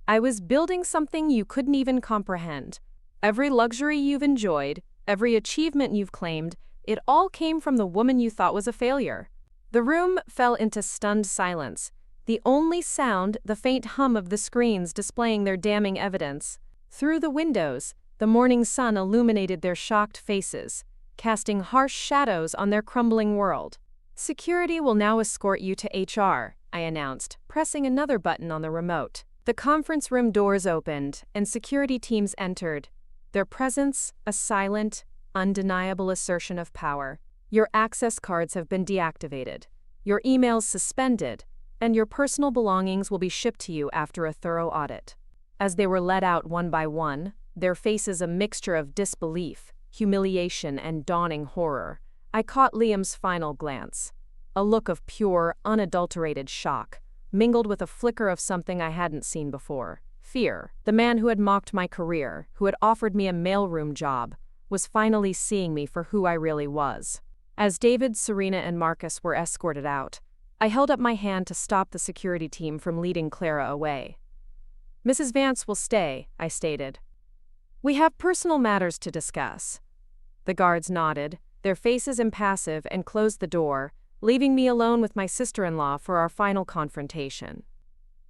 I was building something you couldn't even comprehend. Every luxury you've enjoyed, every achievement you've claimed, it all came from the woman you thought was a failure. The room fell into stunned silence, the only sound the faint hum of the screens displaying their damning evidence. Through the windows, the morning sun illuminated their shocked faces, casting harsh shadows on their crumbling world. Security will now escort you to HR, I announced, pressing another button on the remote. The conference room doors opened, and security teams entered, their presence a silent, undeniable assertion of power. Your access cards have been deactivated, your emails suspended, and your personal belongings will be shipped to you after a thorough audit. As they were led out one by one, their faces a mixture of disbelief, humiliation, and dawning horror, I caught Liam's final glance. A look of pure, unadulterated shock, mingled with a flicker of something I hadn't seen before. Fear. The man who had mocked my career, who had offered me a mailroom job, was finally seeing me for who I really was. As David, Serena, and Marcus were escorted out, I held up my hand to stop the security team from leading Clara away. Mrs. Vance will stay, I stated. We have personal matters to discuss. The guards nodded, their faces impassive, and closed the door, leaving me alone with my sister-in-law for our final confrontation.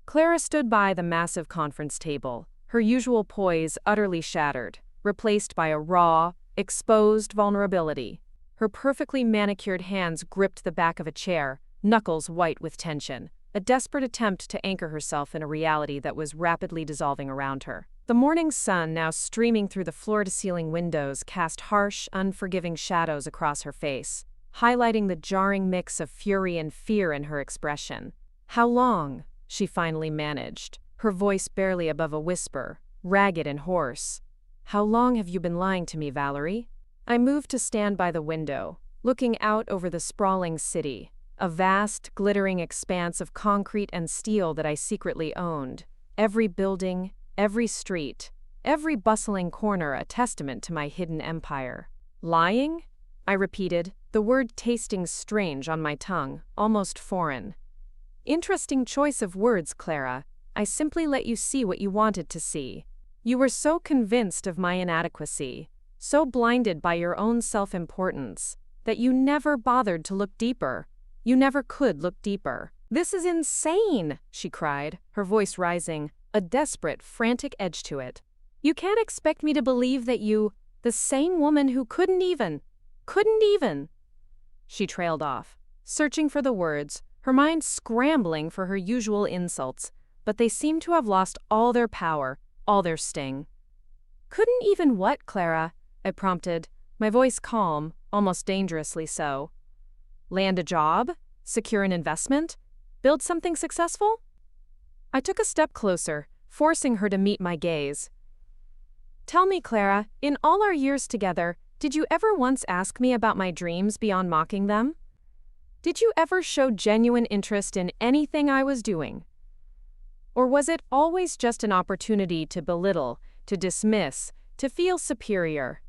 Clara stood by the massive conference table, her usual poise utterly shattered, replaced by a raw, exposed vulnerability. Her perfectly manicured hands gripped the back of a chair, knuckles white with tension, a desperate attempt to anchor herself in a reality that was rapidly dissolving around her. The morning sun, now streaming through the floor-to-ceiling windows, cast harsh, unforgiving shadows across her face, highlighting the jarring mix of fury and fear in her expression. "How long?" she finally managed, her voice barely above a whisper, ragged and hoarse. "How long have you been lying to me, Valerie?" I moved to stand by the window, looking out over the sprawling city, a vast, glittering expanse of concrete and steel that I secretly owned. Every building, every street, every bustling corner a testament to my hidden empire. "Lying?" I repeated, the word tasting strange on my tongue, almost foreign. "Interesting choice of words, Clara. I simply let you see what you wanted to see. You were so convinced of my inadequacy, so blinded by your own self-importance, that you never bothered to look deeper. You never could look deeper." "This is insane!" she cried, her voice rising, a desperate, frantic edge to it. "You can't expect me to believe that you, the same woman who couldn't even. She trailed off, searching for the words, her mind scrambling for her usual insults, but they seemed to have lost all their power, all their sting. "Couldn't even what, Clara?" I prompted, my voice calm, almost dangerously so. "Land a job? Secure an investment? Build something successful?" I took a step closer, forcing her to meet my gaze. "Tell me, Clara, in all our years together, did you ever once ask me about my dreams beyond mocking them? Did you ever show genuine interest in anything I was doing? Or was it always just an opportunity to belittle, to dismiss, to feel superior?"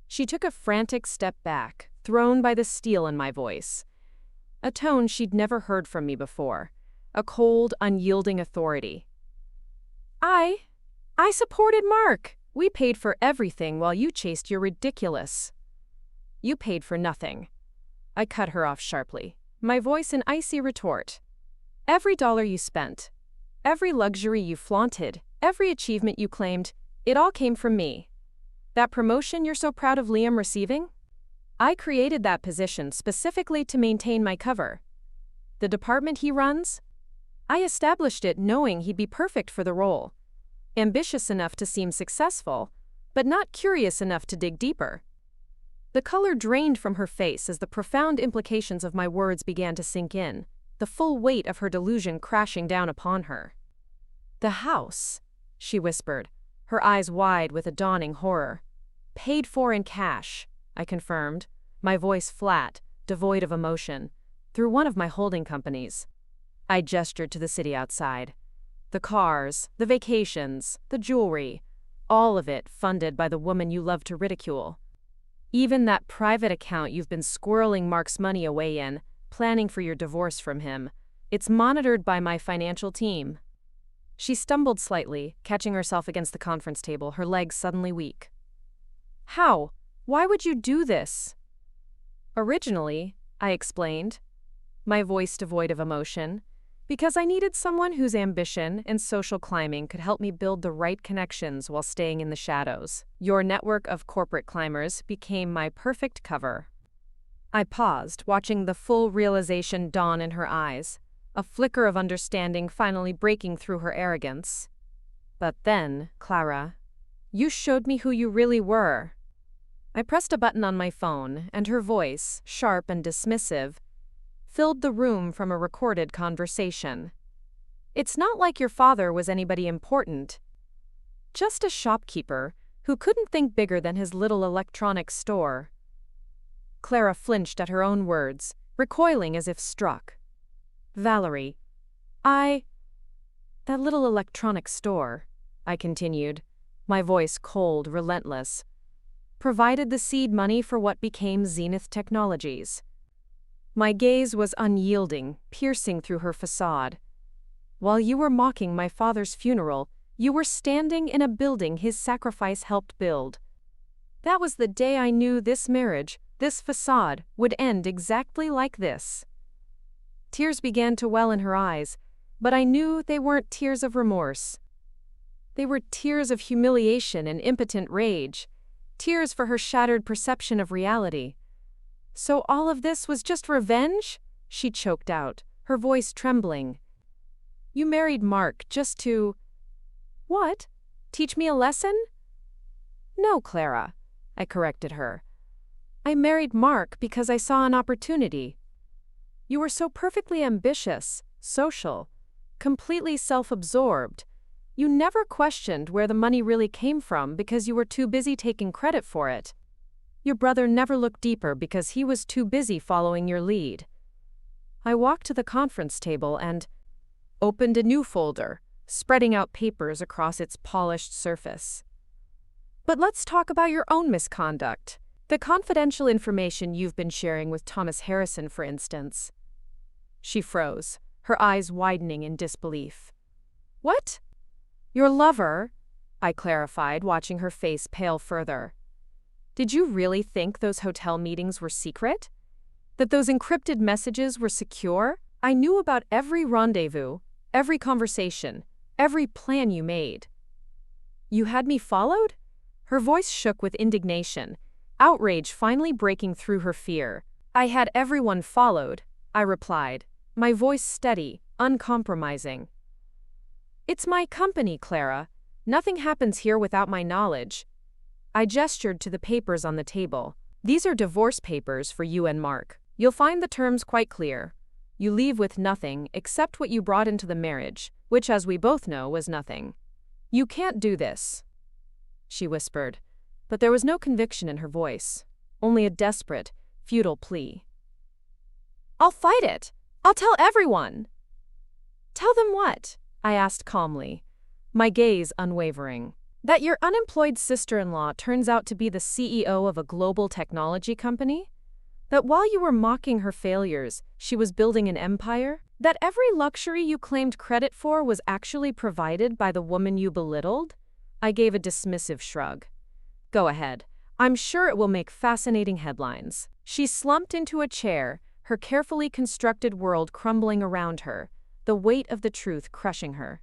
She took a frantic step back, thrown by the steel in my voice. A tone she'd never heard from me before, a cold, unyielding authority. I supported Mark. We paid for everything while you chased your ridiculous. You paid for nothing. I cut her off sharply, my voice an icy retort. Every dollar you spent, every luxury you flaunted, every achievement you claimed, it all came from me. That promotion you're so proud of Liam receiving? I created that position specifically to maintain my cover. The department he runs? I established it knowing he'd be perfect for the role. Ambitious enough to seem successful, but not curious enough to dig deeper. The color drained from her face as the profound implications of my words began to sink in, the full weight of her delusion crashing down upon her. "The house," she whispered, her eyes wide with a dawning horror. "Paid for in cash," I confirmed, my voice flat, devoid of emotion, "through one of my holding companies." I gestured to the city outside. The cars, the vacations, the jewelry, all of it funded by the woman you love to ridicule. Even that private account you've been squirreling Mark's money away in, planning for your divorce from him, it's monitored by my financial team. She stumbled slightly, catching herself against the conference table, her legs suddenly weak. "How? Why would you do this?" "Originally," I explained, my voice devoid of emotion, "because I needed someone whose ambition and social climbing could help me build the right connections while staying in the shadows. Your network of corporate climbers became my perfect cover." I paused, watching the full realization dawn in her eyes, a flicker of understanding finally breaking through her arrogance. "But then, Clara, you showed me who you really were." I pressed a button on my phone, and her voice, sharp and dismissive, filled the room from a recorded conversation. "It's not like your father was anybody important. Just a shopkeeper who couldn't think bigger than his little electronics store." Clara flinched at her own words, recoiling as if struck. "Valerie, that little electronics store," I continued, my voice cold, relentless, "provided the seed money for what became Zenith Technologies." My gaze was unyielding, piercing through her facade. "While you were mocking my father's funeral, You were standing in a building his sacrifice helped build. That was the day I knew this marriage, this facade, would end exactly like this. Tears began to well in her eyes, but I knew they weren't tears of remorse. They were tears of humiliation and impotent rage, tears for her shattered perception of reality. So all of this was just revenge? She choked out, her voice trembling. You married Mark just to… What? Teach me a lesson? No, Clara, I corrected her. I married Mark because I saw an opportunity. You were so perfectly ambitious, social, completely self-absorbed. You never questioned where the money really came from because you were too busy taking credit for it. Your brother never looked deeper because he was too busy following your lead. I walked to the conference table and opened a new folder, spreading out papers across its polished surface. But let's talk about your own misconduct. The confidential information you've been sharing with Thomas Harrison, for instance. She froze, her eyes widening in disbelief. What? Your lover? I clarified, watching her face pale further. Did you really think those hotel meetings were secret? That those encrypted messages were secure? I knew about every rendezvous, every conversation, every plan you made. You had me followed? Her voice shook with indignation, outrage finally breaking through her fear. I had everyone followed, I replied, my voice steady, uncompromising. It's my company, Clara. Nothing happens here without my knowledge. I gestured to the papers on the table. These are divorce papers for you and Mark. You'll find the terms quite clear. You leave with nothing except what you brought into the marriage, which, as we both know, was nothing. You can't do this, she whispered, but there was no conviction in her voice, only a desperate, futile plea. I'll fight it. I'll tell everyone. Tell them what? I asked calmly, my gaze unwavering. That your unemployed sister-in-law turns out to be the CEO of a global technology company? That while you were mocking her failures, she was building an empire? That every luxury you claimed credit for was actually provided by the woman you belittled? I gave a dismissive shrug. Go ahead. I'm sure it will make fascinating headlines. She slumped into a chair, her carefully constructed world crumbling around her, the weight of the truth crushing her.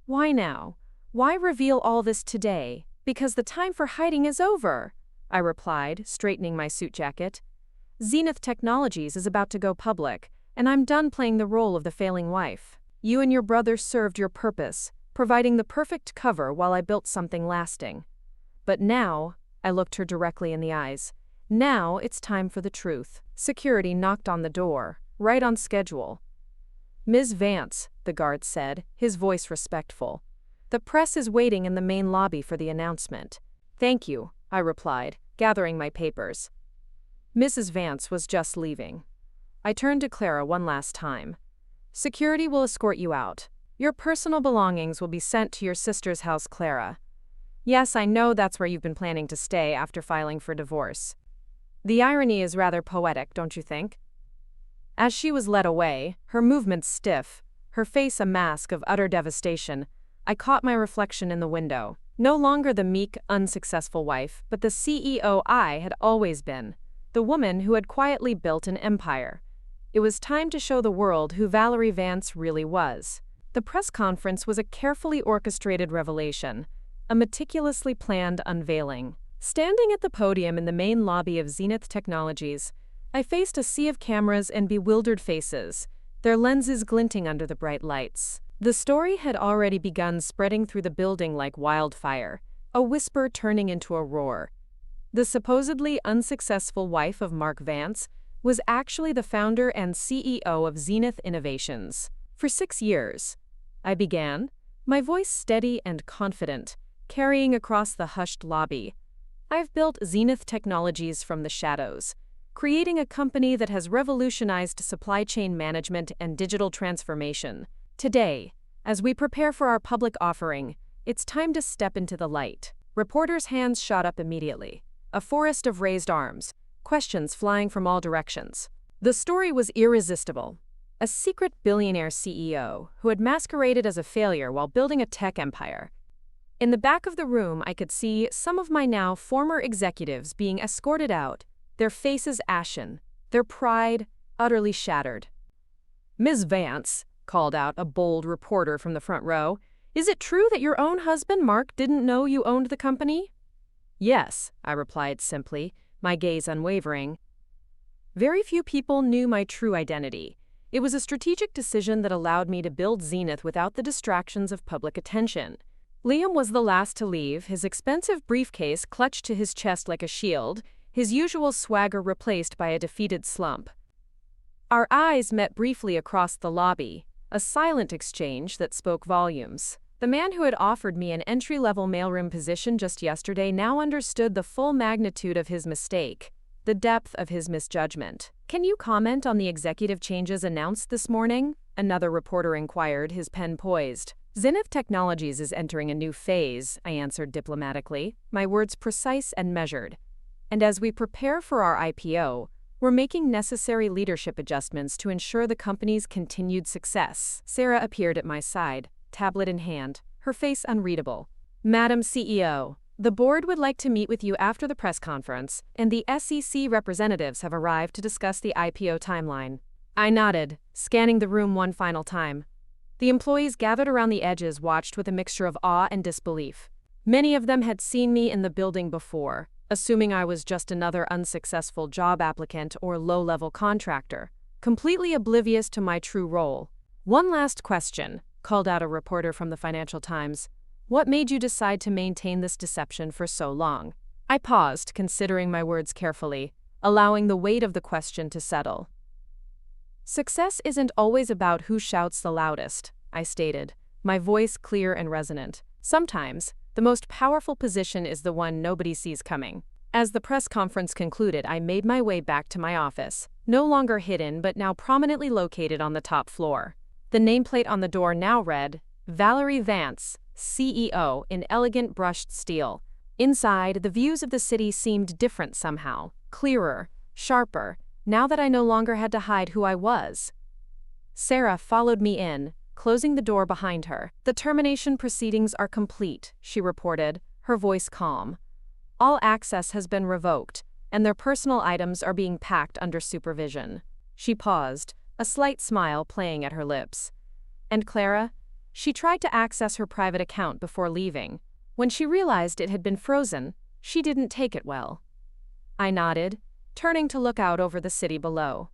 Why now? Why reveal all this today? Because the time for hiding is over, I replied, straightening my suit jacket. Zenith Technologies is about to go public, and I'm done playing the role of the failing wife. You and your brother served your purpose, providing the perfect cover while I built something lasting. But now, I looked her directly in the eyes, now it's time for the truth. Security knocked on the door, right on schedule. Ms. Vance, the guard said, his voice respectful. The press is waiting in the main lobby for the announcement. Thank you, I replied, gathering my papers. Mrs. Vance was just leaving. I turned to Clara one last time. Security will escort you out. Your personal belongings will be sent to your sister's house, Clara. Yes, I know that's where you've been planning to stay after filing for divorce. The irony is rather poetic, don't you think? As she was led away, her movements stiff, her face a mask of utter devastation, I caught my reflection in the window. No longer the meek, unsuccessful wife, but the CEO I had always been, the woman who had quietly built an empire. It was time to show the world who Valerie Vance really was. The press conference was a carefully orchestrated revelation, a meticulously planned unveiling. Standing at the podium in the main lobby of Zenith Technologies, I faced a sea of cameras and bewildered faces, their lenses glinting under the bright lights. The story had already begun spreading through the building like wildfire, a whisper turning into a roar. The supposedly unsuccessful wife of Mark Vance was actually the founder and CEO of Zenith Innovations. For 6 years, I began, my voice steady and confident, carrying across the hushed lobby. I've built Zenith Technologies from the shadows, creating a company that has revolutionized supply chain management and digital transformation. Today, as we prepare for our public offering, it's time to step into the light. Reporters' hands shot up immediately, a forest of raised arms, questions flying from all directions. The story was irresistible. a secret billionaire CEO who had masqueraded as a failure while building a tech empire. In the back of the room, I could see some of my now former executives being escorted out, their faces ashen, their pride utterly shattered. "Ms. Vance," called out a bold reporter from the front row, "is it true that your own husband, Mark, didn't know you owned the company?" "Yes," I replied simply, my gaze unwavering. Very few people knew my true identity. It was a strategic decision that allowed me to build Zenith without the distractions of public attention. Liam was the last to leave, his expensive briefcase clutched to his chest like a shield, his usual swagger replaced by a defeated slump. Our eyes met briefly across the lobby, a silent exchange that spoke volumes. The man who had offered me an entry-level mailroom position just yesterday now understood the full magnitude of his mistake, the depth of his misjudgment. "Can you comment on the executive changes announced this morning?" another reporter inquired, his pen poised. "Zenith Technologies is entering a new phase," I answered diplomatically, my words precise and measured. "And as we prepare for our IPO, we're making necessary leadership adjustments to ensure the company's continued success." Sarah appeared at my side, tablet in hand, her face unreadable. "Madam CEO, the board would like to meet with you after the press conference, and the SEC representatives have arrived to discuss the IPO timeline." I nodded, scanning the room one final time. The employees gathered around the edges watched with a mixture of awe and disbelief. Many of them had seen me in the building before, assuming I was just another unsuccessful job applicant or low-level contractor, completely oblivious to my true role. "One last question," called out a reporter from the Financial Times. "What made you decide to maintain this deception for so long?" I paused, considering my words carefully, allowing the weight of the question to settle. "Success isn't always about who shouts the loudest," I stated, my voice clear and resonant. "Sometimes, the most powerful position is the one nobody sees coming." As the press conference concluded, I made my way back to my office, no longer hidden but now prominently located on the top floor. The nameplate on the door now read, "Valerie Vance, CEO," in elegant brushed steel. Inside, the views of the city seemed different somehow, clearer, sharper, now that I no longer had to hide who I was. Sarah followed me in, closing the door behind her. "The termination proceedings are complete," she reported, her voice calm. "All access has been revoked, and their personal items are being packed under supervision." She paused, a slight smile playing at her lips. "And Clara? She tried to access her private account before leaving. When she realized it had been frozen, she didn't take it well." I nodded, turning to look out over the city below.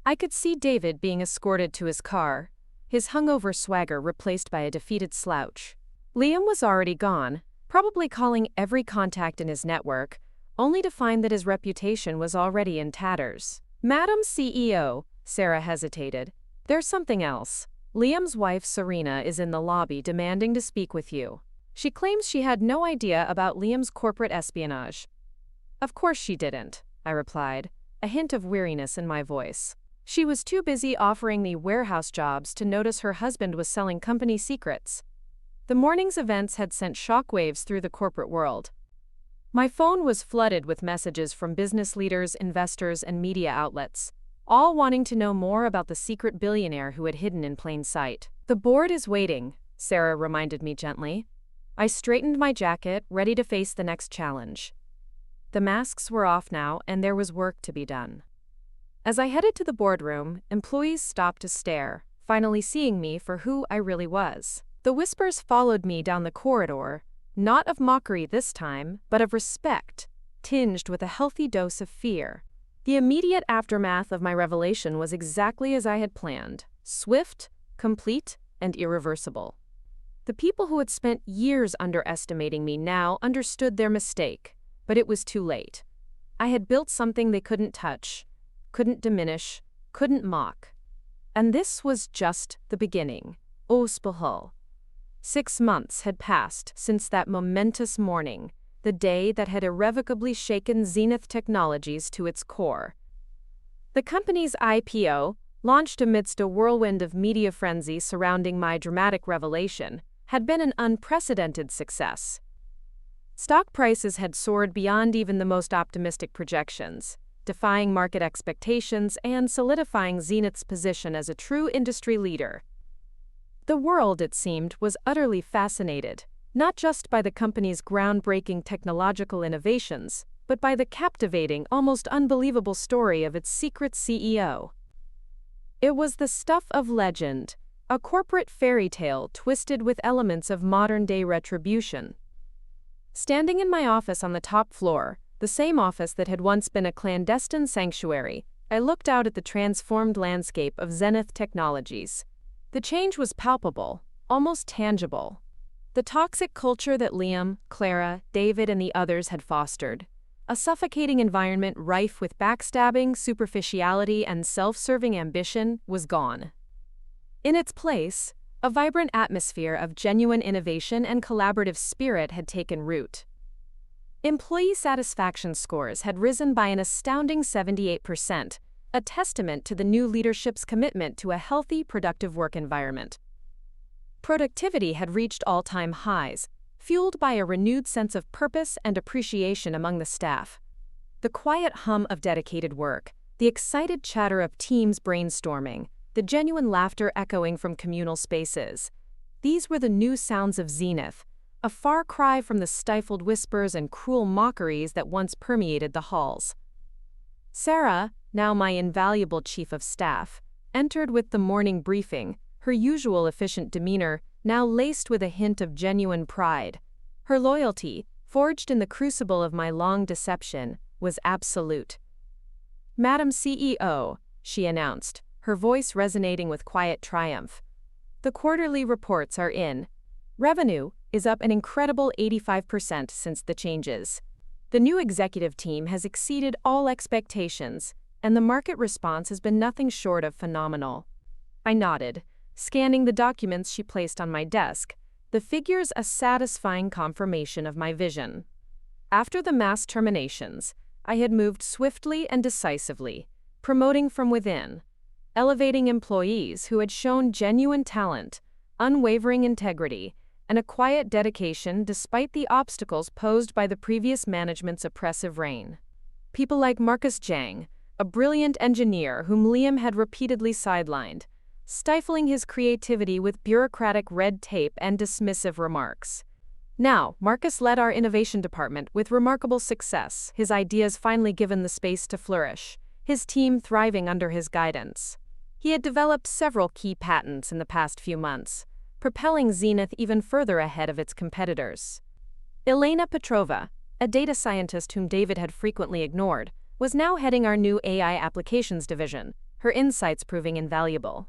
I could see David being escorted to his car, his hungover swagger replaced by a defeated slouch. Liam was already gone, probably calling every contact in his network, only to find that his reputation was already in tatters. "Madam CEO," Sarah hesitated, "there's something else. Liam's wife Serena is in the lobby demanding to speak with you. She claims she had no idea about Liam's corporate espionage." "Of course she didn't," I replied, a hint of weariness in my voice. "She was too busy offering me warehouse jobs to notice her husband was selling company secrets." The morning's events had sent shockwaves through the corporate world. My phone was flooded with messages from business leaders, investors, and media outlets, all wanting to know more about the secret billionaire who had hidden in plain sight. "The board is waiting," Sarah reminded me gently. I straightened my jacket, ready to face the next challenge. The masks were off now, and there was work to be done. As I headed to the boardroom, employees stopped to stare, finally seeing me for who I really was. The whispers followed me down the corridor, not of mockery this time, but of respect, tinged with a healthy dose of fear. The immediate aftermath of my revelation was exactly as I had planned: swift, complete, and irreversible. The people who had spent years underestimating me now understood their mistake, but it was too late. I had built something they couldn't touch, couldn't diminish, couldn't mock. And this was just the beginning. Ospahul. 6 months had passed since that momentous morning, the day that had irrevocably shaken Zenith Technologies to its core. The company's IPO, launched amidst a whirlwind of media frenzy surrounding my dramatic revelation, had been an unprecedented success. Stock prices had soared beyond even the most optimistic projections, defying market expectations and solidifying Zenith's position as a true industry leader. The world, it seemed, was utterly fascinated, not just by the company's groundbreaking technological innovations, but by the captivating, almost unbelievable story of its secret CEO. It was the stuff of legend, a corporate fairy tale twisted with elements of modern-day retribution. Standing in my office on the top floor, the same office that had once been a clandestine sanctuary, I looked out at the transformed landscape of Zenith Technologies. The change was palpable, almost tangible. The toxic culture that Liam, Clara, David, and the others had fostered, a suffocating environment rife with backstabbing, superficiality, and self-serving ambition, was gone. In its place, a vibrant atmosphere of genuine innovation and collaborative spirit had taken root. Employee satisfaction scores had risen by an astounding 78%, a testament to the new leadership's commitment to a healthy, productive work environment. Productivity had reached all-time highs, fueled by a renewed sense of purpose and appreciation among the staff. The quiet hum of dedicated work, the excited chatter of teams brainstorming, the genuine laughter echoing from communal spaces. These were the new sounds of Zenith, a far cry from the stifled whispers and cruel mockeries that once permeated the halls. Sarah, now my invaluable chief of staff, entered with the morning briefing, her usual efficient demeanor now laced with a hint of genuine pride. Her loyalty, forged in the crucible of my long deception, was absolute. "Madam CEO," she announced, her voice resonating with quiet triumph. "The quarterly reports are in. Revenue is up an incredible 85% since the changes. The new executive team has exceeded all expectations, and the market response has been nothing short of phenomenal." I nodded, scanning the documents she placed on my desk, the figures a satisfying confirmation of my vision. After the mass terminations, I had moved swiftly and decisively, promoting from within, elevating employees who had shown genuine talent, unwavering integrity, and a quiet dedication despite the obstacles posed by the previous management's oppressive reign. People like Marcus Jang, a brilliant engineer whom Liam had repeatedly sidelined, stifling his creativity with bureaucratic red tape and dismissive remarks. Now, Marcus led our innovation department with remarkable success, his ideas finally given the space to flourish, his team thriving under his guidance. He had developed several key patents in the past few months, propelling Zenith even further ahead of its competitors. Elena Petrova, a data scientist whom David had frequently ignored, was now heading our new AI applications division, her insights proving invaluable.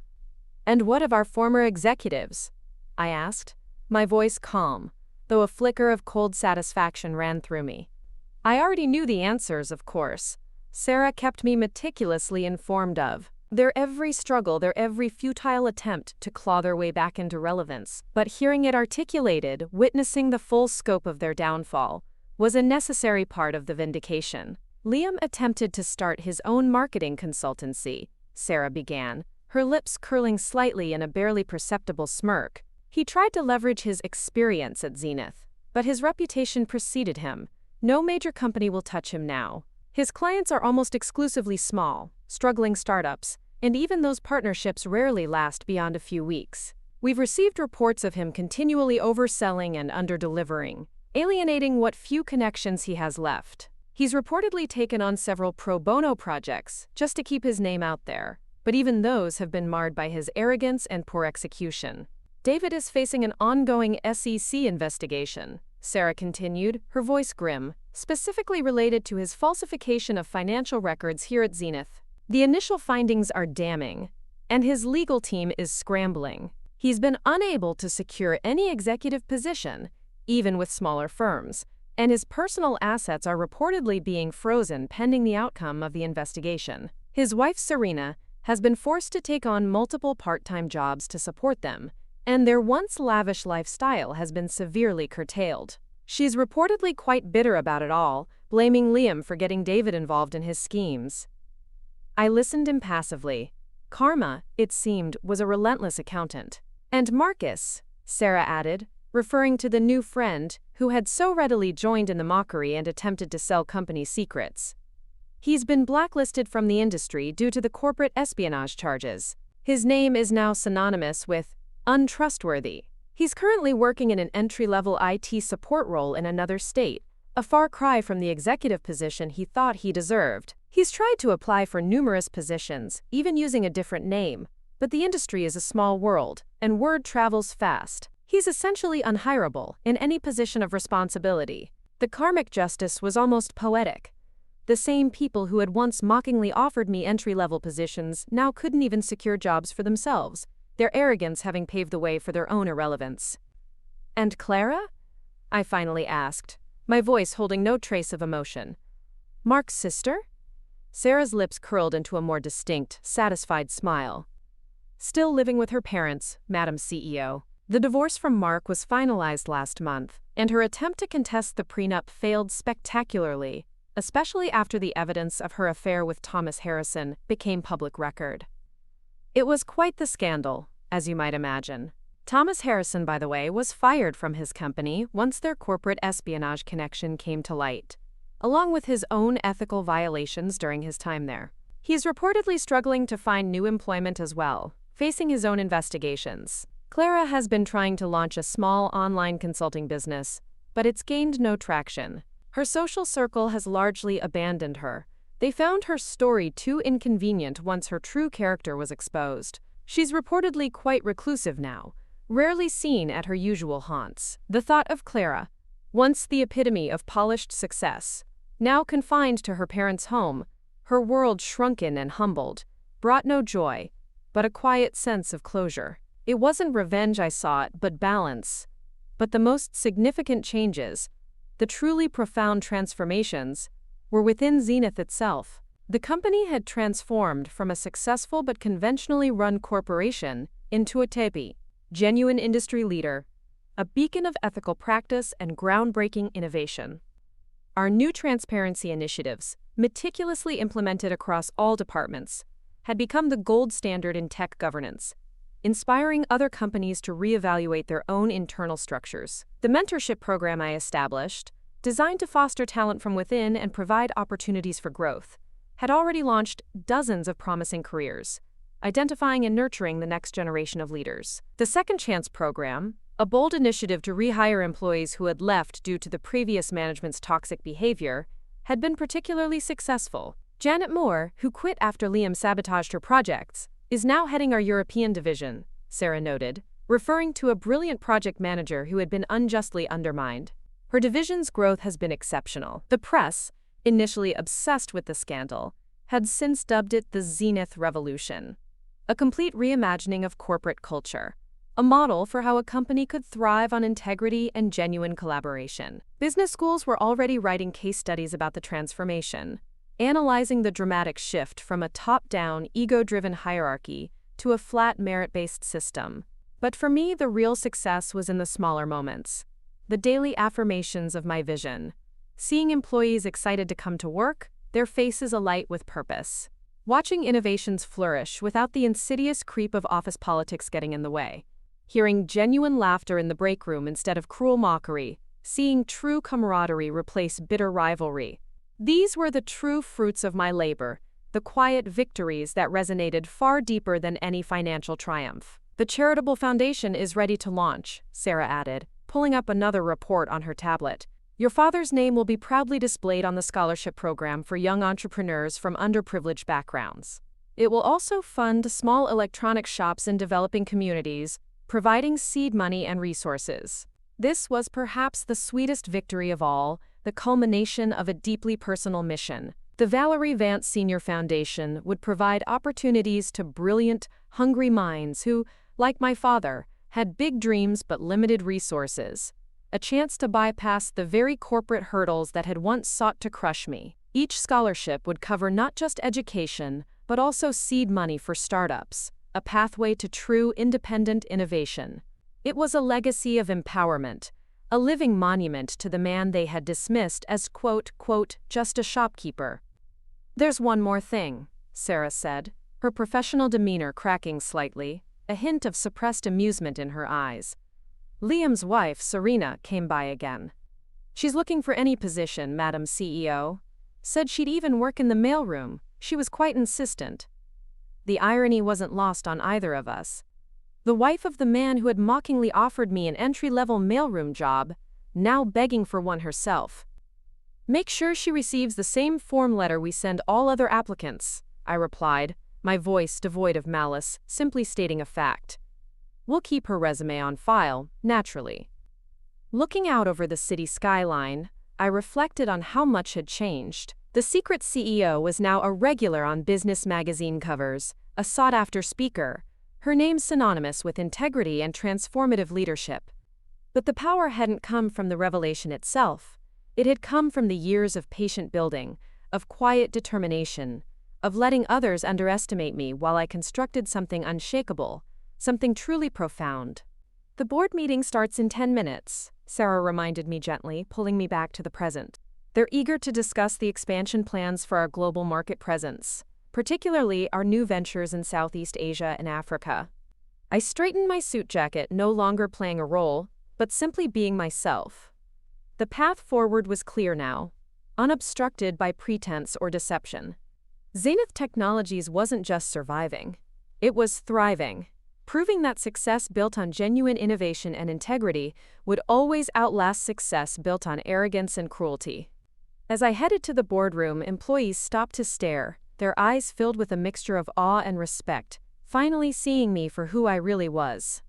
"And what of our former executives?" I asked, my voice calm, though a flicker of cold satisfaction ran through me. I already knew the answers, of course. Sarah kept me meticulously informed of their every struggle, their every futile attempt to claw their way back into relevance. But hearing it articulated, witnessing the full scope of their downfall, was a necessary part of the vindication. "Liam attempted to start his own marketing consultancy," Sarah began, her lips curling slightly in a barely perceptible smirk. "He tried to leverage his experience at Zenith, but his reputation preceded him. No major company will touch him now. His clients are almost exclusively small, struggling startups, and even those partnerships rarely last beyond a few weeks. We've received reports of him continually overselling and underdelivering, alienating what few connections he has left. He's reportedly taken on several pro bono projects just to keep his name out there, but even those have been marred by his arrogance and poor execution. David is facing an ongoing SEC investigation," Sarah continued, her voice grim, "specifically related to his falsification of financial records here at Zenith. The initial findings are damning, and his legal team is scrambling. He's been unable to secure any executive position, even with smaller firms, and his personal assets are reportedly being frozen pending the outcome of the investigation. His wife, Serena, has been forced to take on multiple part-time jobs to support them, and their once lavish lifestyle has been severely curtailed. She's reportedly quite bitter about it all, blaming Liam for getting David involved in his schemes." I listened impassively. Karma, it seemed, was a relentless accountant. "And Marcus," Sarah added, referring to the new friend who had so readily joined in the mockery and attempted to sell company secrets. He's been blacklisted from the industry due to the corporate espionage charges. His name is now synonymous with untrustworthy. He's currently working in an entry-level IT support role in another state, a far cry from the executive position he thought he deserved. He's tried to apply for numerous positions, even using a different name, but the industry is a small world, and word travels fast. He's essentially unhireable in any position of responsibility. The karmic justice was almost poetic. The same people who had once mockingly offered me entry-level positions now couldn't even secure jobs for themselves, their arrogance having paved the way for their own irrelevance. "And Clara?" I finally asked, my voice holding no trace of emotion. "Mark's sister?" Sarah's lips curled into a more distinct, satisfied smile. "Still living with her parents, Madam CEO. The divorce from Mark was finalized last month, and her attempt to contest the prenup failed spectacularly, especially after the evidence of her affair with Thomas Harrison became public record. It was quite the scandal, as you might imagine. Thomas Harrison, by the way, was fired from his company once their corporate espionage connection came to light, along with his own ethical violations during his time there. He's reportedly struggling to find new employment as well, facing his own investigations. Clara has been trying to launch a small online consulting business, but it's gained no traction. Her social circle has largely abandoned her. They found her story too inconvenient once her true character was exposed. She's reportedly quite reclusive now, rarely seen at her usual haunts. The thought of Clara, once the epitome of polished success, now confined to her parents' home, her world shrunken and humbled, brought no joy, but a quiet sense of closure. It wasn't revenge I sought, but balance. But the most significant changes, the truly profound transformations, were within Zenith itself. The company had transformed from a successful but conventionally run corporation into a genuine industry leader, a beacon of ethical practice and groundbreaking innovation. Our new transparency initiatives, meticulously implemented across all departments, had become the gold standard in tech governance, inspiring other companies to reevaluate their own internal structures. The mentorship program I established, designed to foster talent from within and provide opportunities for growth, had already launched dozens of promising careers, identifying and nurturing the next generation of leaders. The Second Chance program, a bold initiative to rehire employees who had left due to the previous management's toxic behavior, had been particularly successful. Janet Moore, who quit after Liam sabotaged her projects, is now heading our European division, Sarah noted, referring to a brilliant project manager who had been unjustly undermined. Her division's growth has been exceptional. The press, initially obsessed with the scandal, had since dubbed it the Zenith Revolution, a complete reimagining of corporate culture, a model for how a company could thrive on integrity and genuine collaboration. Business schools were already writing case studies about the transformation, analyzing the dramatic shift from a top-down, ego-driven hierarchy to a flat, merit-based system. But for me, the real success was in the smaller moments, the daily affirmations of my vision, seeing employees excited to come to work, their faces alight with purpose, watching innovations flourish without the insidious creep of office politics getting in the way, hearing genuine laughter in the break room instead of cruel mockery, seeing true camaraderie replace bitter rivalry. These were the true fruits of my labor, the quiet victories that resonated far deeper than any financial triumph. The charitable foundation is ready to launch, Sarah added, pulling up another report on her tablet. Your father's name will be proudly displayed on the scholarship program for young entrepreneurs from underprivileged backgrounds. It will also fund small electronics shops in developing communities, providing seed money and resources. This was perhaps the sweetest victory of all, the culmination of a deeply personal mission. The Valerie Vance Senior Foundation would provide opportunities to brilliant, hungry minds who, like my father, had big dreams but limited resources, a chance to bypass the very corporate hurdles that had once sought to crush me. Each scholarship would cover not just education, but also seed money for startups, a pathway to true independent innovation. It was a legacy of empowerment, a living monument to the man they had dismissed as quote, just a shopkeeper. There's one more thing, Sarah said, her professional demeanor cracking slightly, a hint of suppressed amusement in her eyes. Liam's wife, Serena, came by again. She's looking for any position, Madam CEO. Said she'd even work in the mailroom. She was quite insistent. The irony wasn't lost on either of us. The wife of the man who had mockingly offered me an entry-level mailroom job, now begging for one herself. "Make sure she receives the same form letter we send all other applicants," I replied, my voice devoid of malice, simply stating a fact. "We'll keep her resume on file, naturally." Looking out over the city skyline, I reflected on how much had changed. The secret CEO was now a regular on business magazine covers, a sought-after speaker, her name synonymous with integrity and transformative leadership. But the power hadn't come from the revelation itself. It had come from the years of patient building, of quiet determination, of letting others underestimate me while I constructed something unshakable, something truly profound. "The board meeting starts in 10 minutes, Sarah reminded me gently, pulling me back to the present. "They're eager to discuss the expansion plans for our global market presence, particularly our new ventures in Southeast Asia and Africa." I straightened my suit jacket, no longer playing a role, but simply being myself. The path forward was clear now, unobstructed by pretense or deception. Zenith Technologies wasn't just surviving. It was thriving, proving that success built on genuine innovation and integrity would always outlast success built on arrogance and cruelty. As I headed to the boardroom, employees stopped to stare, their eyes filled with a mixture of awe and respect, finally seeing me for who I really was.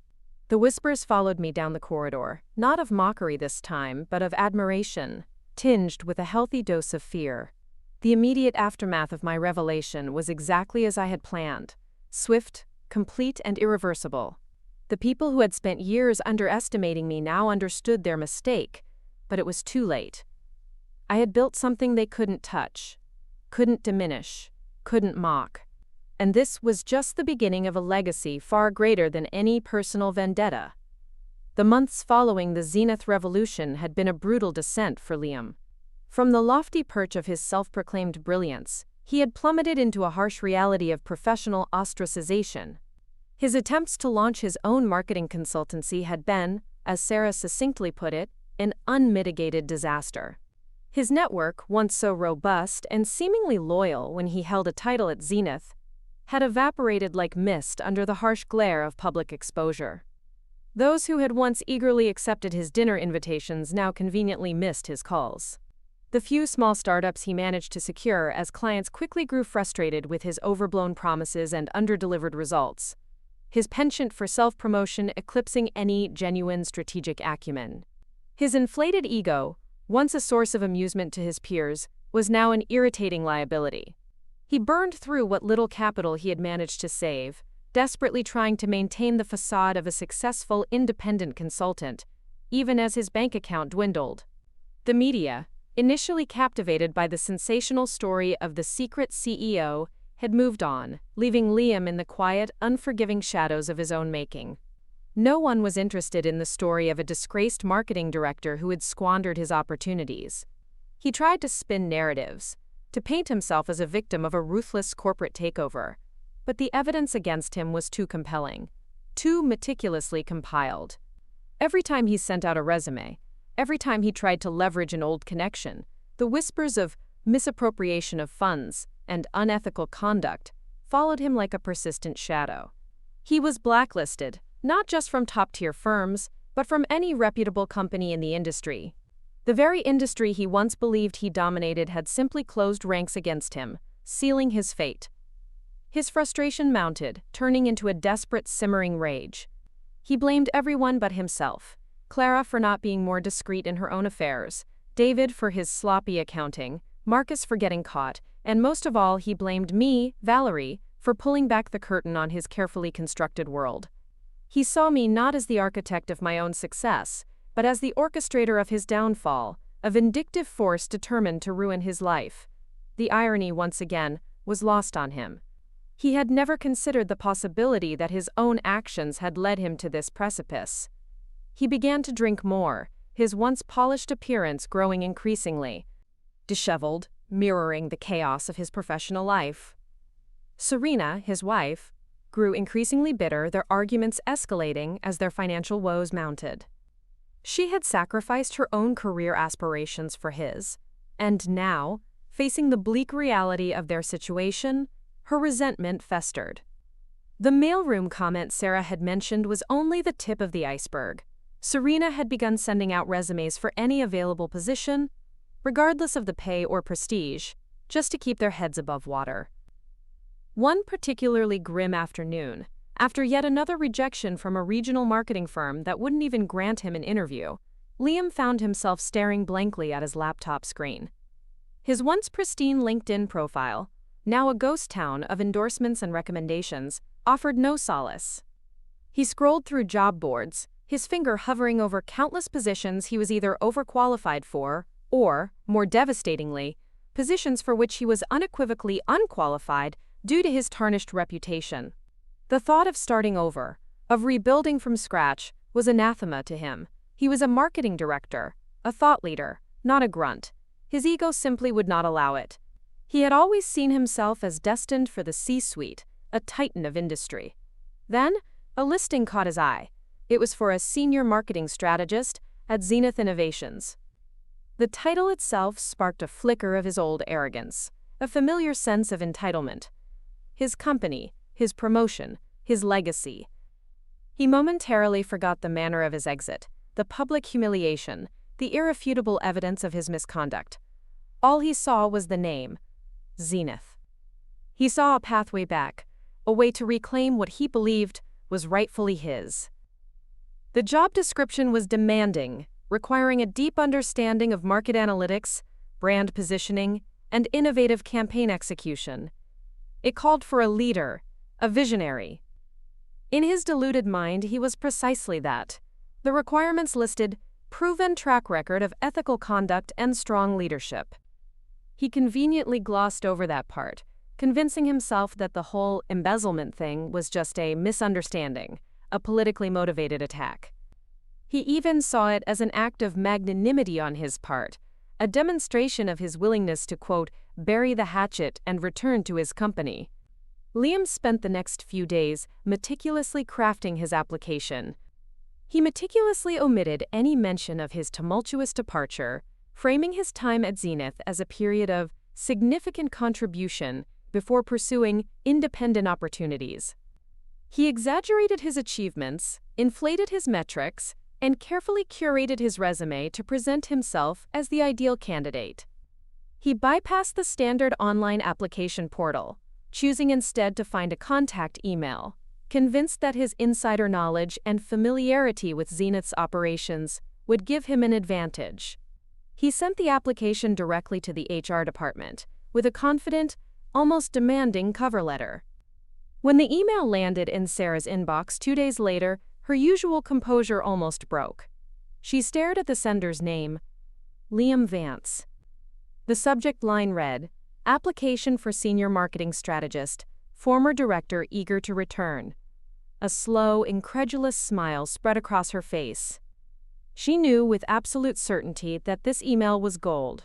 The whispers followed me down the corridor, not of mockery this time, but of admiration, tinged with a healthy dose of fear. The immediate aftermath of my revelation was exactly as I had planned: swift, complete, and irreversible. The people who had spent years underestimating me now understood their mistake, but it was too late. I had built something they couldn't touch, couldn't diminish, couldn't mock. And this was just the beginning of a legacy far greater than any personal vendetta. The months following the Zenith Revolution had been a brutal descent for Liam. From the lofty perch of his self-proclaimed brilliance, he had plummeted into a harsh reality of professional ostracization. His attempts to launch his own marketing consultancy had been, as Sarah succinctly put it, an unmitigated disaster. His network, once so robust and seemingly loyal when he held a title at Zenith, had evaporated like mist under the harsh glare of public exposure. Those who had once eagerly accepted his dinner invitations now conveniently missed his calls. The few small startups he managed to secure as clients quickly grew frustrated with his overblown promises and underdelivered results, his penchant for self-promotion eclipsing any genuine strategic acumen. His inflated ego, once a source of amusement to his peers, was now an irritating liability. He burned through what little capital he had managed to save, desperately trying to maintain the facade of a successful independent consultant, even as his bank account dwindled. The media, initially captivated by the sensational story of the secret CEO, had moved on, leaving Liam in the quiet, unforgiving shadows of his own making. No one was interested in the story of a disgraced marketing director who had squandered his opportunities. He tried to spin narratives, to paint himself as a victim of a ruthless corporate takeover, but the evidence against him was too compelling, too meticulously compiled. Every time he sent out a resume, every time he tried to leverage an old connection, the whispers of misappropriation of funds and unethical conduct followed him like a persistent shadow. He was blacklisted, not just from top-tier firms, but from any reputable company in the industry. The very industry he once believed he dominated had simply closed ranks against him, sealing his fate. His frustration mounted, turning into a desperate, simmering rage. He blamed everyone but himself: Clara for not being more discreet in her own affairs, David for his sloppy accounting, Marcus for getting caught, and most of all he blamed me, Valerie, for pulling back the curtain on his carefully constructed world. He saw me not as the architect of my own success, but as the orchestrator of his downfall, a vindictive force determined to ruin his life. The irony, once again, was lost on him. He had never considered the possibility that his own actions had led him to this precipice. He began to drink more, his once polished appearance growing increasingly disheveled, mirroring the chaos of his professional life. Serena, his wife, grew increasingly bitter, their arguments escalating as their financial woes mounted. She had sacrificed her own career aspirations for his, and now, Facing the bleak reality of their situation, her resentment festered. The mailroom comment Sarah had mentioned was only the tip of the iceberg. Serena had begun sending out resumes for any available position, regardless of the pay or prestige, just to keep their heads above water. One particularly grim afternoon, after yet another rejection from a regional marketing firm that wouldn't even grant him an interview, Liam found himself staring blankly at his laptop screen. His once pristine LinkedIn profile, now a ghost town of endorsements and recommendations, offered no solace. He scrolled through job boards, his finger hovering over countless positions he was either overqualified for or, more devastatingly, positions for which he was unequivocally unqualified due to his tarnished reputation. The thought of starting over, of rebuilding from scratch, was anathema to him. He was a marketing director, a thought leader, not a grunt. His ego simply would not allow it. He had always seen himself as destined for the C-suite, a titan of industry. Then, a listing caught his eye. It was for a senior marketing strategist at Zenith Innovations. The title itself sparked a flicker of his old arrogance, a familiar sense of entitlement. His company, his promotion, his legacy. He momentarily forgot the manner of his exit, the public humiliation, the irrefutable evidence of his misconduct. All he saw was the name, Zenith. He saw a pathway back, a way to reclaim what he believed was rightfully his. The job description was demanding, requiring a deep understanding of market analytics, brand positioning, and innovative campaign execution. It called for a leader, a visionary. In his deluded mind, he was precisely that. The requirements listed proven track record of ethical conduct and strong leadership. He conveniently glossed over that part, convincing himself that the whole embezzlement thing was just a misunderstanding, a politically motivated attack. He even saw it as an act of magnanimity on his part, a demonstration of his willingness to, quote, bury the hatchet and return to his company. Liam spent the next few days meticulously crafting his application. He meticulously omitted any mention of his tumultuous departure, framing his time at Zenith as a period of significant contribution before pursuing independent opportunities. He exaggerated his achievements, inflated his metrics, and carefully curated his resume to present himself as the ideal candidate. He bypassed the standard online application portal, choosing instead to find a contact email, convinced that his insider knowledge and familiarity with Zenith's operations would give him an advantage. He sent the application directly to the HR department, with a confident, almost demanding cover letter. When the email landed in Sarah's inbox 2 days later, her usual composure almost broke. She stared at the sender's name, Liam Vance. The subject line read, Application for Senior Marketing Strategist, former director eager to return. A slow, incredulous smile spread across her face. She knew with absolute certainty that this email was gold.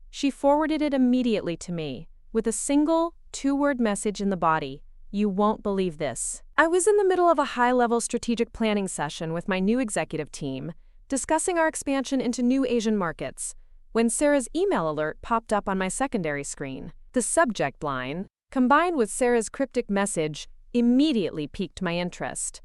She forwarded it immediately to me, with a single, 2-word message in the body. You won't believe this. I was in the middle of a high-level strategic planning session with my new executive team, discussing our expansion into new Asian markets, when Sarah's email alert popped up on my secondary screen. The subject line, combined with Sarah's cryptic message, immediately piqued my interest.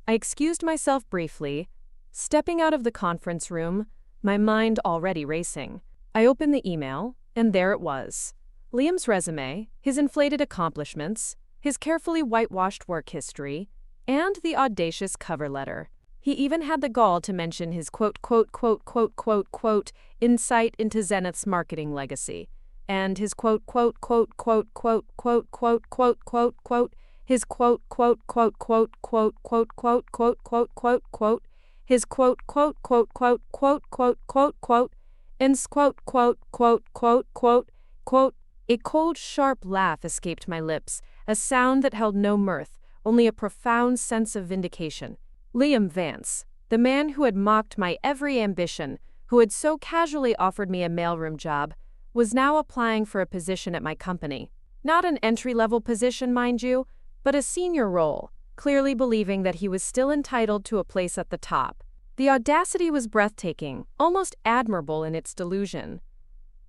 I excused myself briefly, stepping out of the conference room, my mind already racing. I opened the email, and there it was. Liam's resume, his inflated accomplishments, his carefully whitewashed work history, and the audacious cover letter. He even had the gall to mention his quote, insight into Zenith's marketing legacy, and his quote, his his A cold, sharp laugh escaped my lips, a sound that held no mirth, only a profound sense of vindication. Liam Vance, the man who had mocked my every ambition, who had so casually offered me a mailroom job, was now applying for a position at my company. Not an entry-level position, mind you, but a senior role, clearly believing that he was still entitled to a place at the top. The audacity was breathtaking, almost admirable in its delusion.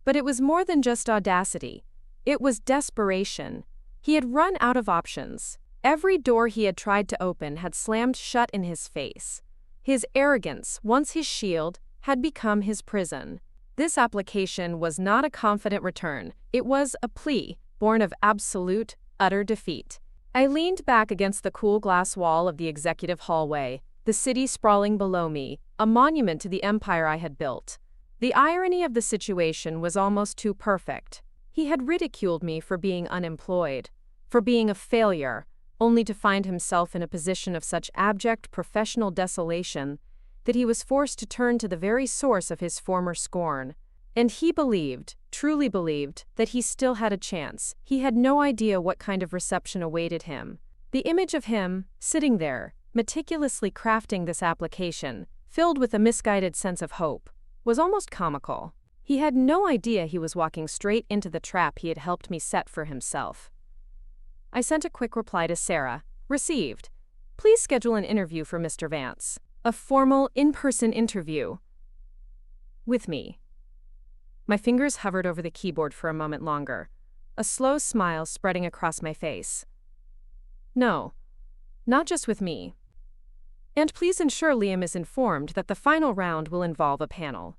But it was more than just audacity. It was desperation. He had run out of options. Every door he had tried to open had slammed shut in his face. His arrogance, once his shield, had become his prison. This application was not a confident return. It was a plea, born of absolute, utter defeat. I leaned back against the cool glass wall of the executive hallway, the city sprawling below me, a monument to the empire I had built. The irony of the situation was almost too perfect. He had ridiculed me for being unemployed, for being a failure, only to find himself in a position of such abject professional desolation that he was forced to turn to the very source of his former scorn. And he believed, truly believed, that he still had a chance. He had no idea what kind of reception awaited him. The image of him, sitting there, meticulously crafting this application, filled with a misguided sense of hope, was almost comical. He had no idea he was walking straight into the trap he had helped me set for himself. I sent a quick reply to Sarah. Received. Please schedule an interview for Mr. Vance. A formal, in-person interview. With me. My fingers hovered over the keyboard for a moment longer, a slow smile spreading across my face. No, not just with me. And please ensure Liam is informed that the final round will involve a panel.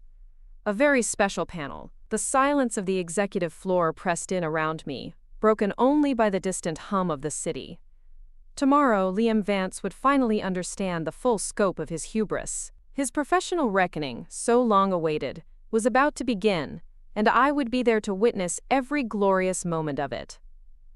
A very special panel. The silence of the executive floor pressed in around me, broken only by the distant hum of the city. Tomorrow, Liam Vance would finally understand the full scope of his hubris. His professional reckoning, so long awaited, was about to begin, and I would be there to witness every glorious moment of it.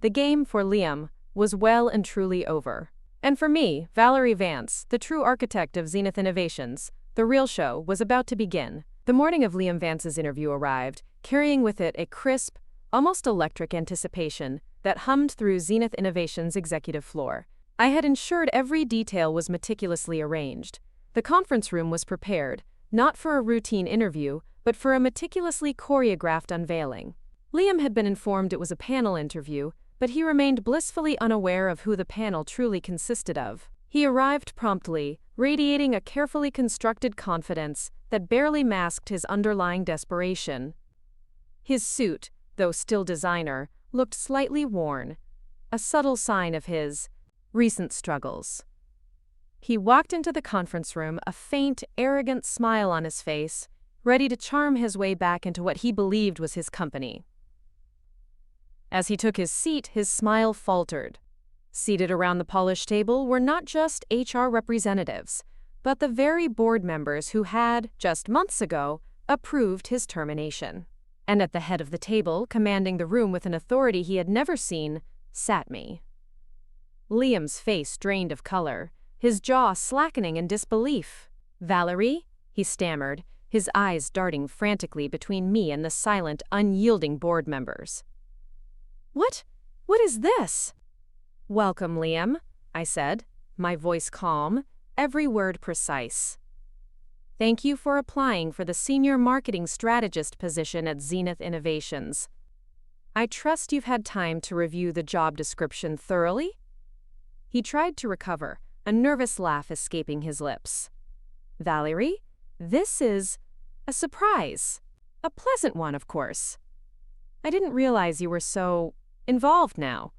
The game for Liam was well and truly over. And for me, Valerie Vance, the true architect of Zenith Innovations, the real show was about to begin. The morning of Liam Vance's interview arrived, carrying with it a crisp, almost electric anticipation that hummed through Zenith Innovations' executive floor. I had ensured every detail was meticulously arranged. The conference room was prepared, not for a routine interview, but for a meticulously choreographed unveiling. Liam had been informed it was a panel interview, but he remained blissfully unaware of who the panel truly consisted of. He arrived promptly, radiating a carefully constructed confidence that barely masked his underlying desperation. His suit, though still designer, looked slightly worn, a subtle sign of his recent struggles. He walked into the conference room, a faint, arrogant smile on his face, ready to charm his way back into what he believed was his company. As he took his seat, his smile faltered. Seated around the polished table were not just HR representatives, but the very board members who had, just months ago, approved his termination. And at the head of the table, commanding the room with an authority he had never seen, sat me. Liam's face drained of color, his jaw slackening in disbelief. "Valerie?" he stammered, his eyes darting frantically between me and the silent, unyielding board members. What is this?" "Welcome, Liam," I said, my voice calm, every word precise. "Thank you for applying for the Senior Marketing Strategist position at Zenith Innovations. I trust you've had time to review the job description thoroughly?" He tried to recover, a nervous laugh escaping his lips. "Valerie, this is a surprise. A pleasant one, of course. I didn't realize you were so involved now.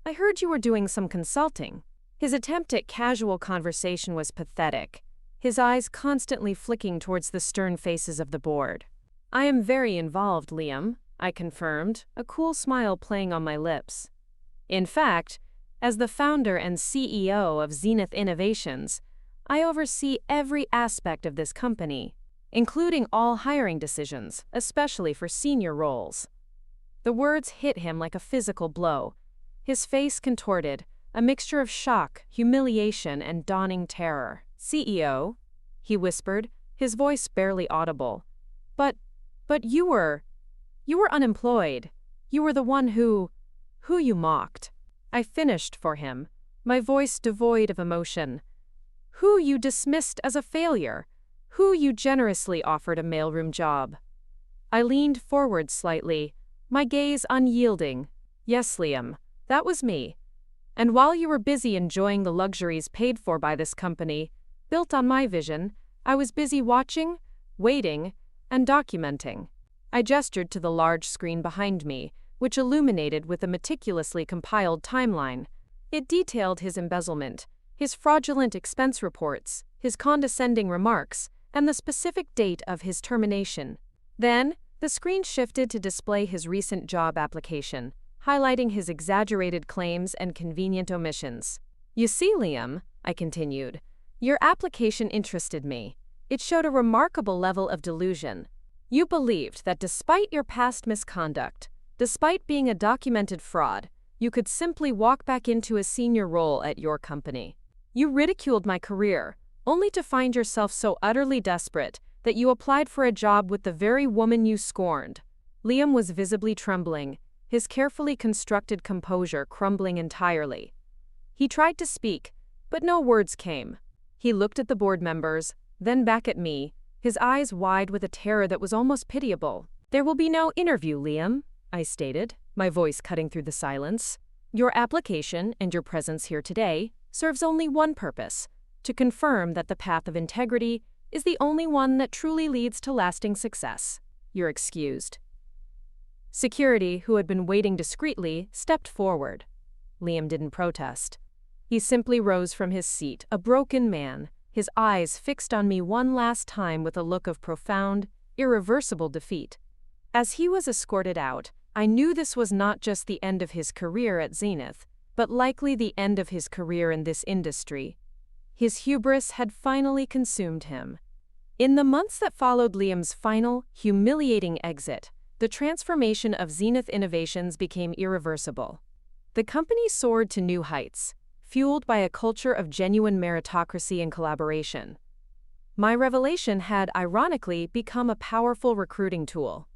I heard you were doing some consulting." His attempt at casual conversation was pathetic, his eyes constantly flicking towards the stern faces of the board. "I am very involved, Liam," I confirmed, a cool smile playing on my lips. "In fact, as the founder and CEO of Zenith Innovations, I oversee every aspect of this company, including all hiring decisions, especially for senior roles." The words hit him like a physical blow. His face contorted, a mixture of shock, humiliation, and dawning terror. "CEO?" he whispered, his voice barely audible. But you were unemployed. You were the one who you mocked." I finished for him, my voice devoid of emotion. "Who you dismissed as a failure. Who you generously offered a mailroom job." I leaned forward slightly, my gaze unyielding. "Yes, Liam, that was me. And while you were busy enjoying the luxuries paid for by this company, built on my vision, I was busy watching, waiting, and documenting. I gestured to the large screen behind me, which illuminated with a meticulously compiled timeline. It detailed his embezzlement, his fraudulent expense reports, his condescending remarks, and the specific date of his termination. Then, the screen shifted to display his recent job application, highlighting his exaggerated claims and convenient omissions. "You see, Liam," I continued, "your application interested me. It showed a remarkable level of delusion. You believed that despite your past misconduct, despite being a documented fraud, you could simply walk back into a senior role at your company. You ridiculed my career, only to find yourself so utterly desperate that you applied for a job with the very woman you scorned." Liam was visibly trembling, his carefully constructed composure crumbling entirely. He tried to speak, but no words came. He looked at the board members, then back at me, his eyes wide with a terror that was almost pitiable. "There will be no interview, Liam," I stated, my voice cutting through the silence. "Your application and your presence here today serves only one purpose: to confirm that the path of integrity is the only one that truly leads to lasting success. You're excused." Security, who had been waiting discreetly, stepped forward. Liam didn't protest. He simply rose from his seat, a broken man, his eyes fixed on me one last time with a look of profound, irreversible defeat. As he was escorted out, I knew this was not just the end of his career at Zenith, but likely the end of his career in this industry. His hubris had finally consumed him. In the months that followed Liam's final, humiliating exit, the transformation of Zenith Innovations became irreversible. The company soared to new heights, fueled by a culture of genuine meritocracy and collaboration. My revelation had, ironically, become a powerful recruiting tool.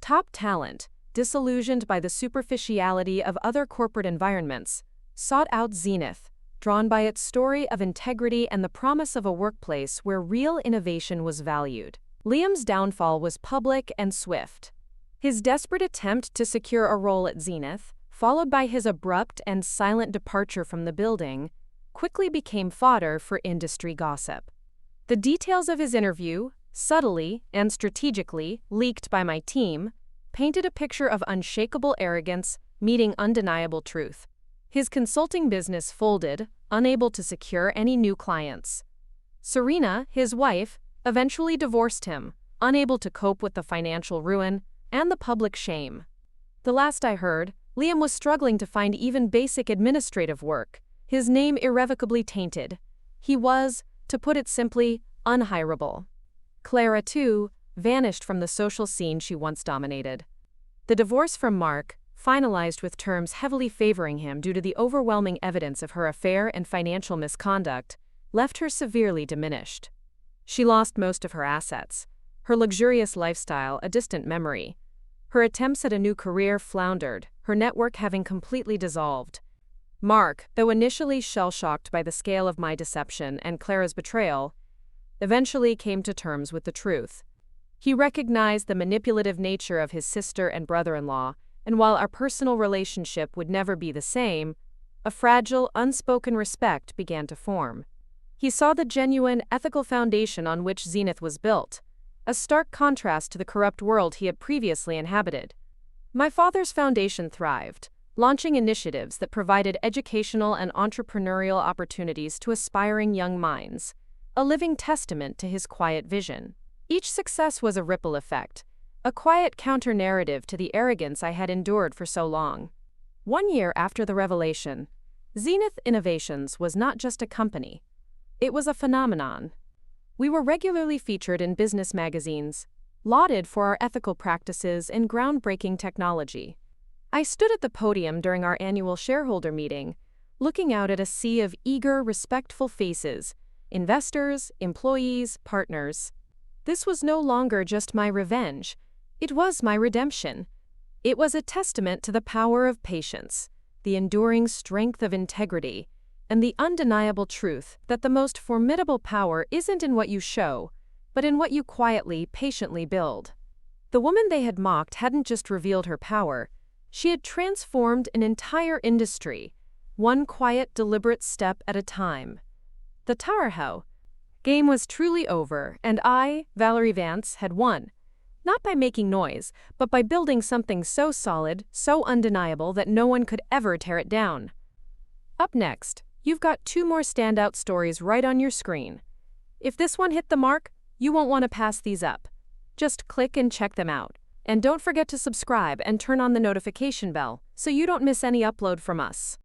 Top talent, disillusioned by the superficiality of other corporate environments, sought out Zenith, drawn by its story of integrity and the promise of a workplace where real innovation was valued. Liam's downfall was public and swift. His desperate attempt to secure a role at Zenith, followed by his abrupt and silent departure from the building, quickly became fodder for industry gossip. The details of his interview, subtly and strategically leaked by my team, painted a picture of unshakable arrogance meeting undeniable truth. His consulting business folded, unable to secure any new clients. Serena, his wife, eventually divorced him, unable to cope with the financial ruin and the public shame. The last I heard, Liam was struggling to find even basic administrative work, his name irrevocably tainted. He was, to put it simply, unhireable. Clara, too, vanished from the social scene she once dominated. The divorce from Mark, finalized with terms heavily favoring him due to the overwhelming evidence of her affair and financial misconduct, left her severely diminished. She lost most of her assets, her luxurious lifestyle a distant memory. Her attempts at a new career floundered, her network having completely dissolved. Mark, though initially shell-shocked by the scale of my deception and Clara's betrayal, eventually came to terms with the truth. He recognized the manipulative nature of his sister and brother-in-law, and while our personal relationship would never be the same, a fragile, unspoken respect began to form. He saw the genuine, ethical foundation on which Zenith was built, a stark contrast to the corrupt world he had previously inhabited. My father's foundation thrived, launching initiatives that provided educational and entrepreneurial opportunities to aspiring young minds, a living testament to his quiet vision. Each success was a ripple effect, a quiet counter-narrative to the arrogance I had endured for so long. 1 year after the revelation, Zenith Innovations was not just a company. It was a phenomenon. We were regularly featured in business magazines, lauded for our ethical practices and groundbreaking technology. I stood at the podium during our annual shareholder meeting, looking out at a sea of eager, respectful faces, investors, employees, partners. This was no longer just my revenge. It was my redemption. It was a testament to the power of patience, the enduring strength of integrity, and the undeniable truth that the most formidable power isn't in what you show, but in what you quietly, patiently build. The woman they had mocked hadn't just revealed her power, she had transformed an entire industry, one quiet, deliberate step at a time. The Tarahau game was truly over, and I, Valerie Vance, had won. Not by making noise, but by building something so solid, so undeniable that no one could ever tear it down. Up next, you've got 2 more standout stories right on your screen. If this one hit the mark, you won't want to pass these up. Just click and check them out. And don't forget to subscribe and turn on the notification bell so you don't miss any upload from us.